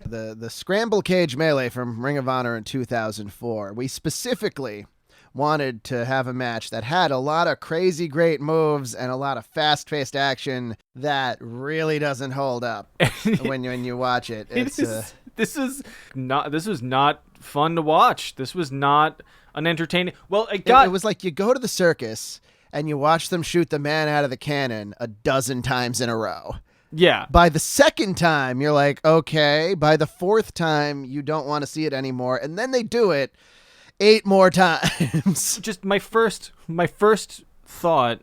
The Scramble Cage Melee from Ring of Honor in 2004. We specifically wanted to have a match that had a lot of crazy great moves and a lot of fast-paced action that really doesn't hold up when you watch it. This was not fun to watch. This was not an entertaining. Well, it was like you go to the circus and you watch them shoot the man out of the cannon a dozen times in a row. Yeah. By the second time, you're like, okay. By the fourth time, you don't want to see it anymore. And then they do it 8 more times. Just my first thought,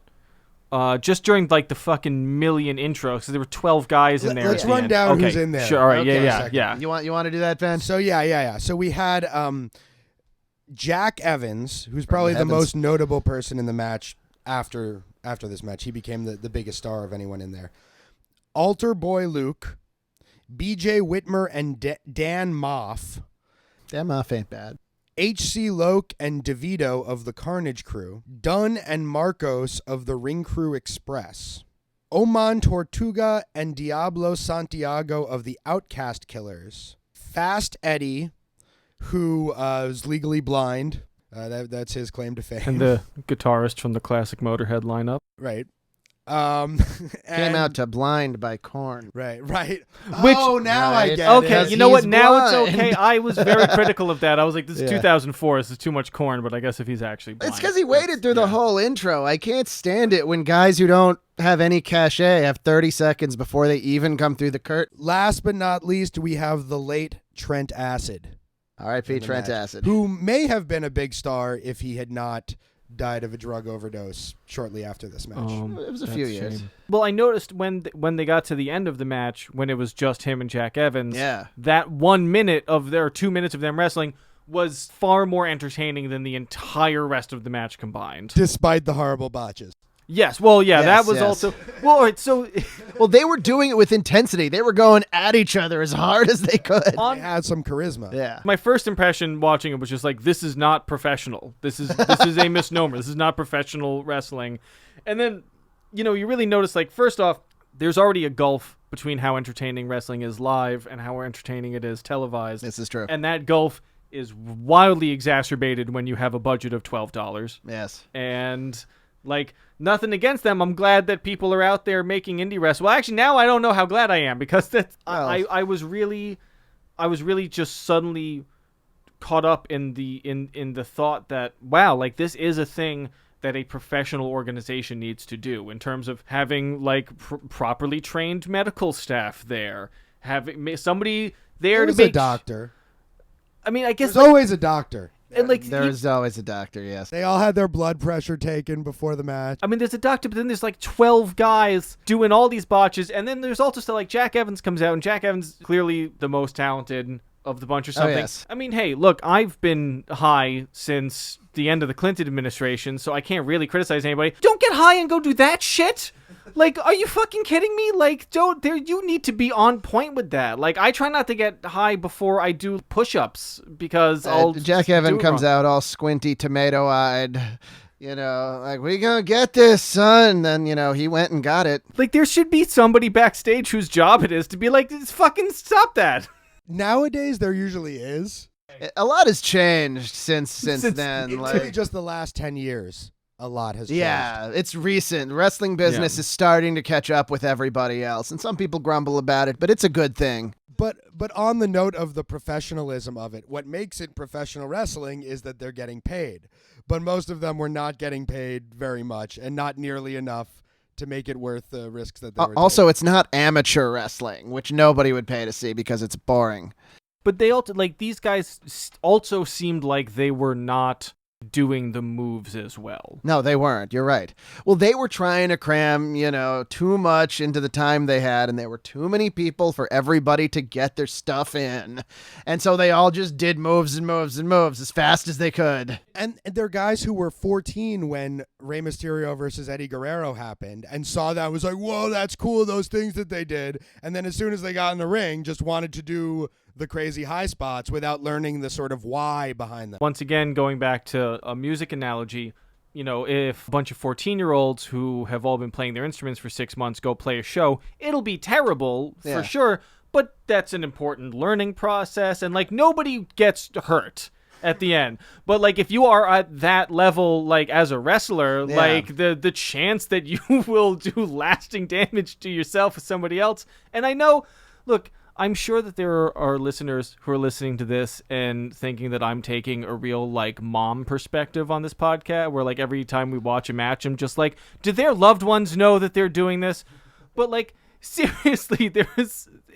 just during like the fucking million intros, because there were 12 guys in there. Let's run down who's in there. Sure. All right. Okay. Yeah. You want to do that, Ben? So yeah. So we had Jack Evans, who's probably the most notable person in the match after this match. He became the biggest star of anyone in there. Altar Boy Luke, BJ Whitmer and Dan Maff. Dan Maff ain't bad. H.C. Loke and DeVito of the Carnage Crew. Dunn and Marcos of the Ring Crew Express. Oman Tortuga and Diablo Santiago of the Outcast Killers. Fast Eddie, who is legally blind. That's his claim to fame. And the guitarist from the classic Motorhead lineup. Right. Came out to Blind by Korn. Right. Which, now I get it. Okay, you know what? He's Now blind. it's okay. I was very critical of that. I was like, this is 2004. This is too much Korn, but I guess if he's actually blind. It's because he waited through the whole intro. I can't stand it when guys who don't have any cachet have 30 seconds before they even come through the curtain. Last but not least, we have the late Trent Acid. R.I.P. Trent Acid. Who may have been a big star if he had not died of a drug overdose shortly after this match. It was a few years. Well, I noticed when they got to the end of the match, when it was just him and Jack Evans, that 1 minute of their 2 minutes of them wrestling was far more entertaining than the entire rest of the match combined. Despite the horrible botches. Yes, well, yeah, that was also... Well, all right, so... Well, they were doing it with intensity. They were going at each other as hard as they could. They had some charisma. Yeah. My first impression watching it was just like, this is not professional. This is a misnomer. This is not professional wrestling. And then, you really notice, like, first off, there's already a gulf between how entertaining wrestling is live and how entertaining it is televised. This is true. And that gulf is wildly exacerbated when you have a budget of $12. Yes. And... like, nothing against them. I'm glad that people are out there making indie wrestling. Well, actually, now I don't know how glad I am because I was really just suddenly caught up in the thought that, wow, like this is a thing that a professional organization needs to do in terms of having like properly trained medical staff there, having somebody there to make a doctor. I mean, I guess there's always a doctor. And like there's always a doctor, yes. They all had their blood pressure taken before the match. I mean, there's a doctor, but then there's like 12 guys doing all these botches, and then there's also stuff like Jack Evans comes out, and Jack Evans clearly the most talented of the bunch or something. Oh, yes. I mean, hey, look, I've been high since the end of the Clinton administration, so I can't really criticize anybody. Don't get high and go do that shit. Like, are you fucking kidding me? Like, you need to be on point with that. Like, I try not to get high before I do push-ups because Jack Evans comes out all squinty, tomato-eyed, like, we gonna get this, son. Then, he went and got it. Like, there should be somebody backstage whose job it is to be like, fucking stop that. Nowadays, there usually is. A lot has changed since then. Like, just the last 10 years. A lot has changed. Yeah, it's recent. The wrestling business is starting to catch up with everybody else, and some people grumble about it, but it's a good thing. But on the note of the professionalism of it, what makes it professional wrestling is that they're getting paid. But most of them were not getting paid very much, and not nearly enough to make it worth the risks that they were also, taking. it's not amateur wrestling, which nobody would pay to see because it's boring. But they also, like, these guys also seemed like they were not doing the moves as well. No, they weren't. You're right. Well, they were trying to cram, too much into the time they had, and there were too many people for everybody to get their stuff in. And so they all just did moves and moves and moves as fast as they could. And they're guys who were 14 when Rey Mysterio versus Eddie Guerrero happened and saw that, was like, whoa, that's cool, those things that they did. And then as soon as they got in the ring, just wanted to do the crazy high spots without learning the sort of why behind them. Once again, going back to a music analogy, if a bunch of 14-year-olds who have all been playing their instruments for 6 months go play a show, it'll be terrible for sure, but that's an important learning process, and like nobody gets hurt. at the end. But like if you are at that level, like as a wrestler, like the chance that you will do lasting damage to yourself or somebody else. And I know, look, I'm sure that there are listeners who are listening to this and thinking that I'm taking a real like mom perspective on this podcast, where like every time we watch a match, I'm just like, do their loved ones know that they're doing this? But like seriously,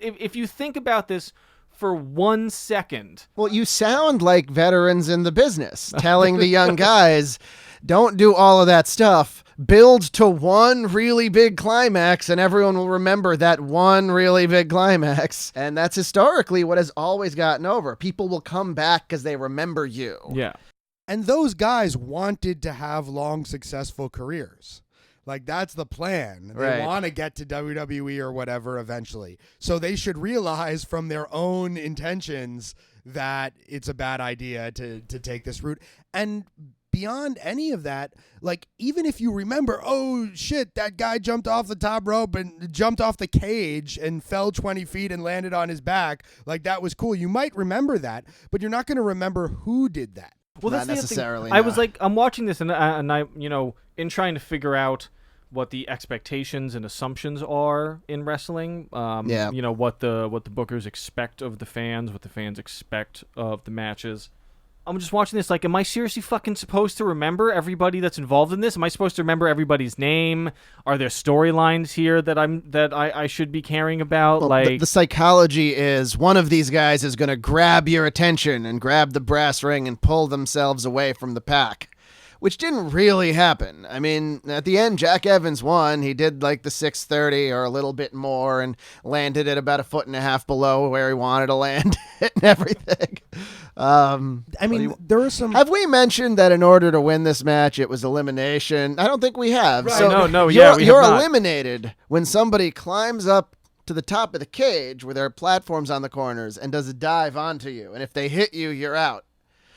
if you think about this for 1 second. Well, you sound like veterans in the business, telling the young guys, don't do all of that stuff. Build to one really big climax, and everyone will remember that one really big climax. And that's historically what has always gotten over. People will come back because they remember you. Yeah. And those guys wanted to have long, successful careers. Like, that's the plan. They want to get to WWE or whatever eventually. So they should realize from their own intentions that it's a bad idea to take this route. And beyond any of that, like, even if you remember, oh, shit, that guy jumped off the top rope and jumped off the cage and fell 20 feet and landed on his back, like, that was cool. You might remember that, but you're not going to remember who did that. Well, not that's necessarily. No. I was like, I'm watching this, and I, you know, in trying to figure out what the expectations and assumptions are in wrestling, you know, what the bookers expect of the fans, what the fans expect of the matches. I'm just watching this like, am I seriously fucking supposed to remember everybody that's involved in this? Am I supposed to remember everybody's name? Are there storylines here that I should be caring about? Well, like the psychology is one of these guys is going to grab your attention and grab the brass ring and pull themselves away from the pack, which didn't really happen. I mean, at the end, Jack Evans won. He did like the 630 or a little bit more and landed at about 1.5 feet below where he wanted to land and everything. I mean, there was some... Have we mentioned that in order to win this match, it was elimination? I don't think we have. Right. So you're eliminated when somebody climbs up to the top of the cage where there are platforms on the corners and does a dive onto you. And if they hit you, you're out.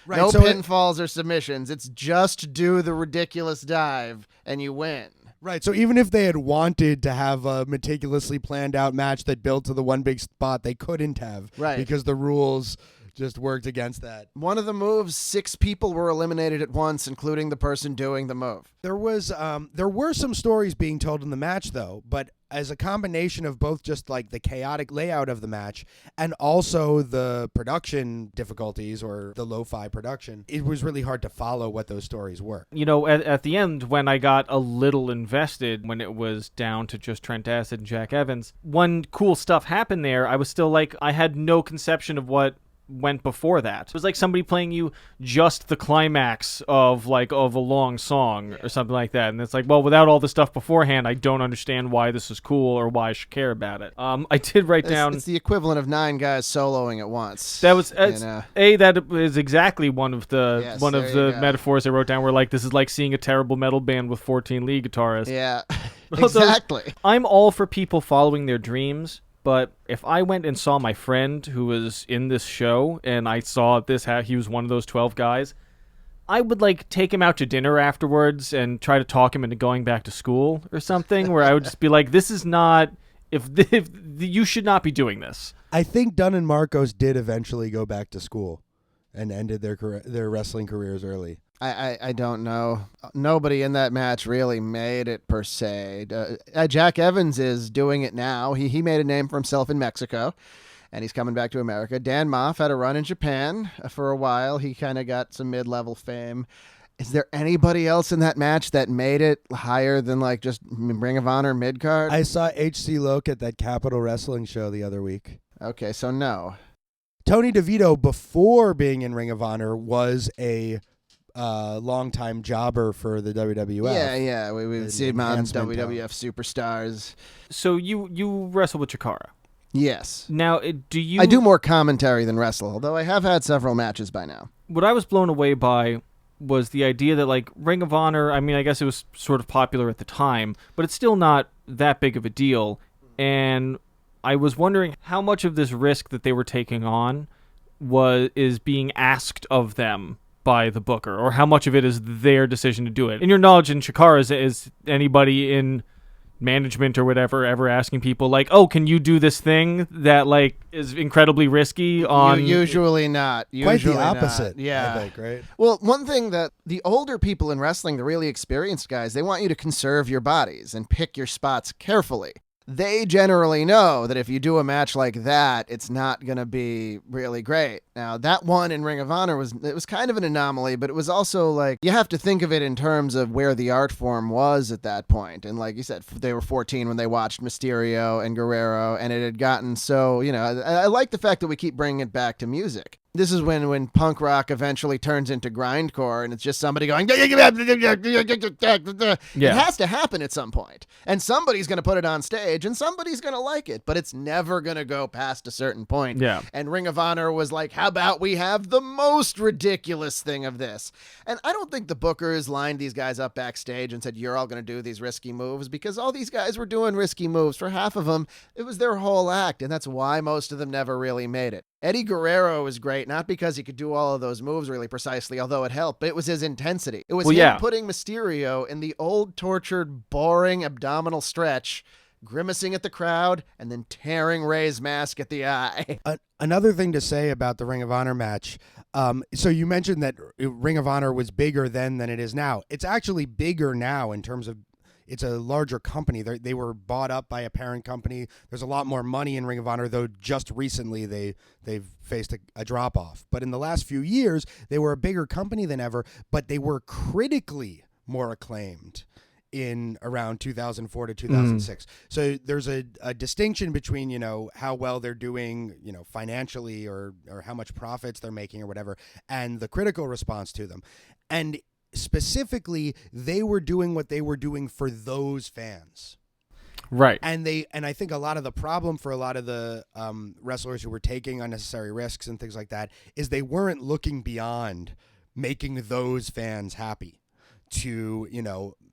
Right, no pinfalls or submissions. It's just do the ridiculous dive and you win. Right, so even if they had wanted to have a meticulously planned out match that built to the one big spot, they couldn't have. Right. Because the rules just worked against that. One of the moves, 6 people were eliminated at once, including the person doing the move. There were some stories being told in the match, though, but as a combination of both just like the chaotic layout of the match and also the production difficulties or the lo-fi production, it was really hard to follow what those stories were. You know, at the end, when I got a little invested, when it was down to just Trent Acid and Jack Evans, when cool stuff happened there, I was still like, I had no conception of what went before that. It was like somebody playing you just the climax of a long song or something like that, and it's like, well, without all the stuff beforehand, I don't understand why this is cool or why I should care about it. I did write down, it's the equivalent of 9 guys soloing at once. That was that is exactly one of the metaphors I wrote down, where like, this is like seeing a terrible metal band with 14 lead guitarists. Yeah. Exactly. I'm all for people following their dreams. But if I went and saw my friend who was in this show and I saw he was one of those 12 guys, I would like take him out to dinner afterwards and try to talk him into going back to school or something, where I would just be like, this is not, if you should not be doing this. I think Dunn and Marcos did eventually go back to school and ended their wrestling careers early. I don't know. Nobody in that match really made it, per se. Jack Evans is doing it now. He made a name for himself in Mexico, and he's coming back to America. Dan Maff had a run in Japan for a while. He kind of got some mid-level fame. Is there anybody else in that match that made it higher than like just Ring of Honor mid-card? I saw H.C. Loke at that Capitol Wrestling show the other week. Okay, so no. Tony DeVito, before being in Ring of Honor, was a long-time jobber for the WWF. Yeah. We would see him on WWF Superstars. So you wrestle with Chikara? Yes. Now, do you... I do more commentary than wrestle, although I have had several matches by now. What I was blown away by was the idea that, like, Ring of Honor, I mean, I guess it was sort of popular at the time, but it's still not that big of a deal. And I was wondering how much of this risk that they were taking on is being asked of them by the booker, or how much of it is their decision to do it. In your knowledge in Chikara, is anybody in management or whatever ever asking people like, oh, can you do this thing that like is incredibly risky on usually not. Quite Usually the opposite, not. Yeah. I think, right? Well, one thing that the older people in wrestling, the really experienced guys, they want you to conserve your bodies and pick your spots carefully. They generally know that if you do a match like that, it's not going to be really great. Now, that one in Ring of Honor was kind of an anomaly, but it was also like, you have to think of it in terms of where the art form was at that point. And like you said, they were 14 when they watched Mysterio and Guerrero, and it had gotten so, I like the fact that we keep bringing it back to music. This is when punk rock eventually turns into grindcore, and it's just somebody going, It has to happen at some point. And somebody's going to put it on stage, and somebody's going to like it, but it's never going to go past a certain point. Yeah. And Ring of Honor was like, how about we have the most ridiculous thing of this? And I don't think the bookers lined these guys up backstage and said, you're all going to do these risky moves, because all these guys were doing risky moves. For half of them, it was their whole act, and that's why most of them never really made it. Eddie Guerrero was great, not because he could do all of those moves really precisely, although it helped, but it was his intensity. It was him putting Mysterio in the old, tortured, boring abdominal stretch, grimacing at the crowd, and then tearing Ray's mask at the eye. Another thing to say about the Ring of Honor match, so you mentioned that Ring of Honor was bigger then than it is now. It's actually bigger now in terms of it's a larger company. They were bought up by a parent company. There's a lot more money in Ring of Honor, though just recently they've faced a drop-off. But in the last few years, they were a bigger company than ever, but they were critically more acclaimed in around 2004 to 2006. So there's a distinction between, how well they're doing, financially or how much profits they're making or whatever, and the critical response to them. And specifically, they were doing what they were doing for those fans. Right. And I think a lot of the problem for a lot of the wrestlers who were taking unnecessary risks and things like that is they weren't looking beyond making those fans happy to,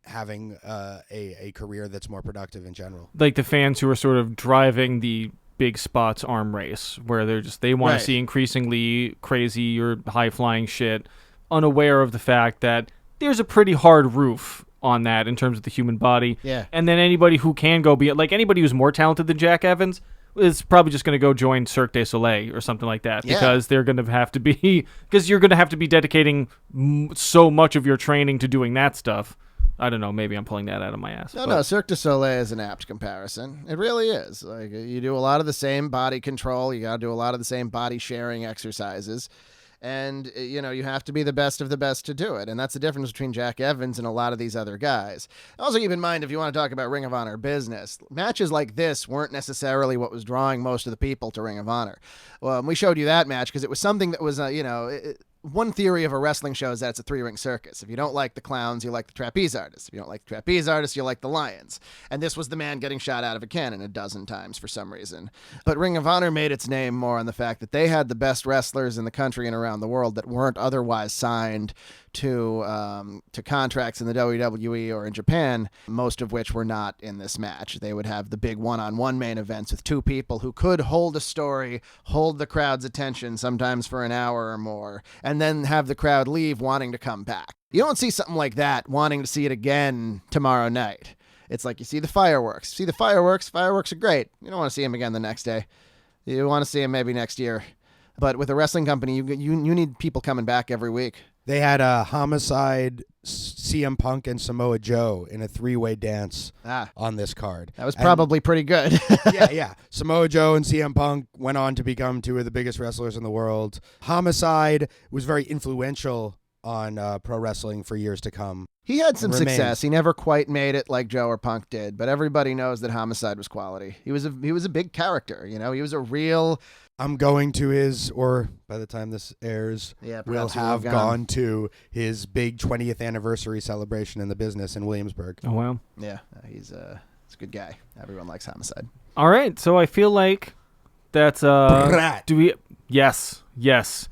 having a career that's more productive in general. Like the fans who are sort of driving the big spots arm race, where they want to see increasingly crazy or high-flying shit, unaware of the fact that there's a pretty hard roof on that in terms of the human body. Yeah. And then anybody who can go be like anybody who's more talented than Jack Evans is probably just going to go join Cirque du Soleil or something like that, because they're going to have to be, because you're going to have to be dedicating so much of your training to doing that stuff. I don't know. Maybe I'm pulling that out of my ass. No, Cirque du Soleil is an apt comparison. It really is. Like, you do a lot of the same body control. You got to do a lot of the same body sharing exercises. And, you have to be the best of the best to do it. And that's the difference between Jack Evans and a lot of these other guys. Also, keep in mind, if you want to talk about Ring of Honor business, matches like this weren't necessarily what was drawing most of the people to Ring of Honor. Well, we showed you that match because it was something that was, one theory of a wrestling show is that it's a three-ring circus. If you don't like the clowns, you like the trapeze artists. If you don't like the trapeze artists, you like the lions. And this was the man getting shot out of a cannon a dozen times for some reason. But Ring of Honor made its name more on the fact that they had the best wrestlers in the country and around the world that weren't otherwise signed to contracts in the WWE or in Japan, most of which were not in this match. They would have the big one-on-one main events with two people who could hold a story, hold the crowd's attention, sometimes for an hour or more, and then have the crowd leave wanting to come back. You don't see something like that wanting to see it again tomorrow night. It's like you see the fireworks. Fireworks are great. You don't want to see them again the next day. You want to see them maybe next year. But with a wrestling company, you need people coming back every week. They had a Homicide, CM Punk, and Samoa Joe in a three-way dance on this card. That was probably pretty good. yeah. Samoa Joe and CM Punk went on to become two of the biggest wrestlers in the world. Homicide was very influential on pro wrestling for years to come. He had some success. He never quite made it like Joe or Punk did, but everybody knows that Homicide was quality. He was a big character, he was a real... I'm going to his, or by the time this airs, we'll have gone to his big 20th anniversary celebration in the business in Williamsburg. Oh, wow. Yeah, he's a good guy. Everyone likes Homicide. All right, so I feel like that's, Yes.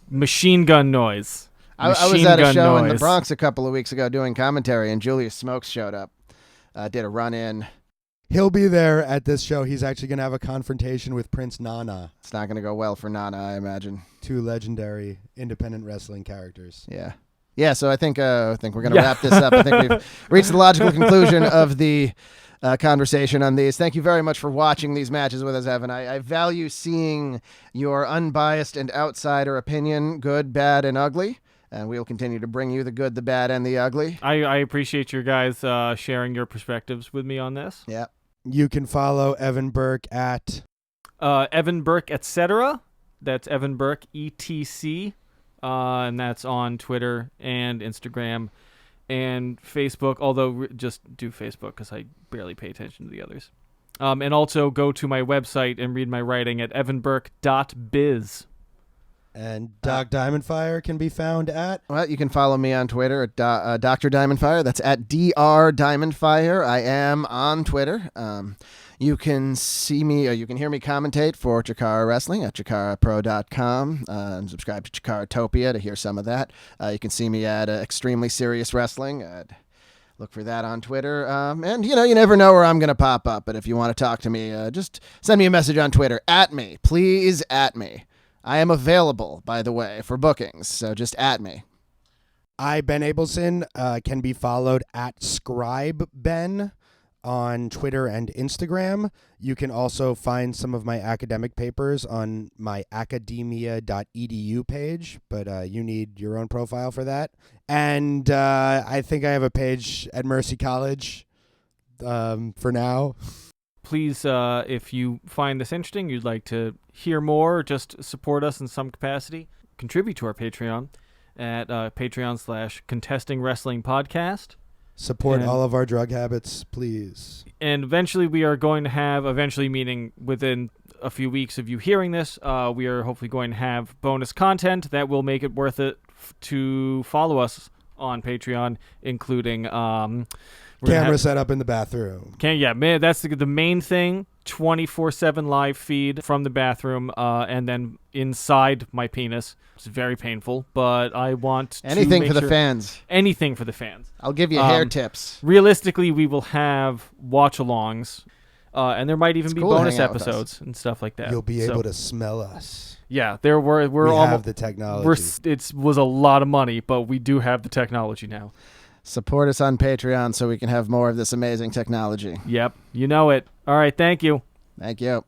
Machine gun noise. I was at a show in the Bronx a couple of weeks ago doing commentary, and Julius Smokes showed up, did a run-in. He'll be there at this show. He's actually going to have a confrontation with Prince Nana. It's not going to go well for Nana, I imagine. Two legendary independent wrestling characters. Yeah. Yeah, so I think we're going to wrap this up. I think we've reached the logical conclusion of the conversation on these. Thank you very much for watching these matches with us, Evan. I value seeing your unbiased and outsider opinion, good, bad, and ugly. And we will continue to bring you the good, the bad, and the ugly. I appreciate your guys sharing your perspectives with me on this. Yeah. You can follow Evan Burke at Evan Burke, etc. That's Evan Burke, ETC. And that's on Twitter and Instagram and Facebook, although just do Facebook because I barely pay attention to the others. And also go to my website and read my writing at evanburke.biz. And Doc Diamondfire can be found at? Well, you can follow me on Twitter at Dr. Diamondfire. That's at Dr. Diamondfire. I am on Twitter. You can see me, or you can hear me commentate for Chikara Wrestling at ChikaraPro.com. And subscribe to Chikaratopia to hear some of that. You can see me at Extremely Serious Wrestling. Look for that on Twitter. And, you never know where I'm going to pop up. But if you want to talk to me, just send me a message on Twitter. At me. Please at me. I am available, by the way, for bookings. So just at me. I, Ben Abelson, can be followed at ScribeBen on Twitter and Instagram. You can also find some of my academic papers on my academia.edu page, but you need your own profile for that. And I think I have a page at Mercy College for now. Please, if you find this interesting, you'd like to hear more, or just support us in some capacity, contribute to our Patreon at Patreon/Contesting Wrestling Podcast. Support all of our drug habits, please. And eventually we are going to have, meaning within a few weeks of you hearing this, we are hopefully going to have bonus content that will make it worth it to follow us on Patreon, including camera set up in the bathroom. That's the main thing. 24/7 live feed from the bathroom, and then inside my penis. It's very painful, but I want anything for the fans. Anything for the fans. I'll give you hair tips. Realistically, we will have watch-alongs, and there might even be bonus episodes and stuff like that. You'll be able to smell us. Yeah, we have the technology. It was a lot of money, but we do have the technology now. Support us on Patreon so we can have more of this amazing technology. Yep, you know it. All right, thank you. Thank you.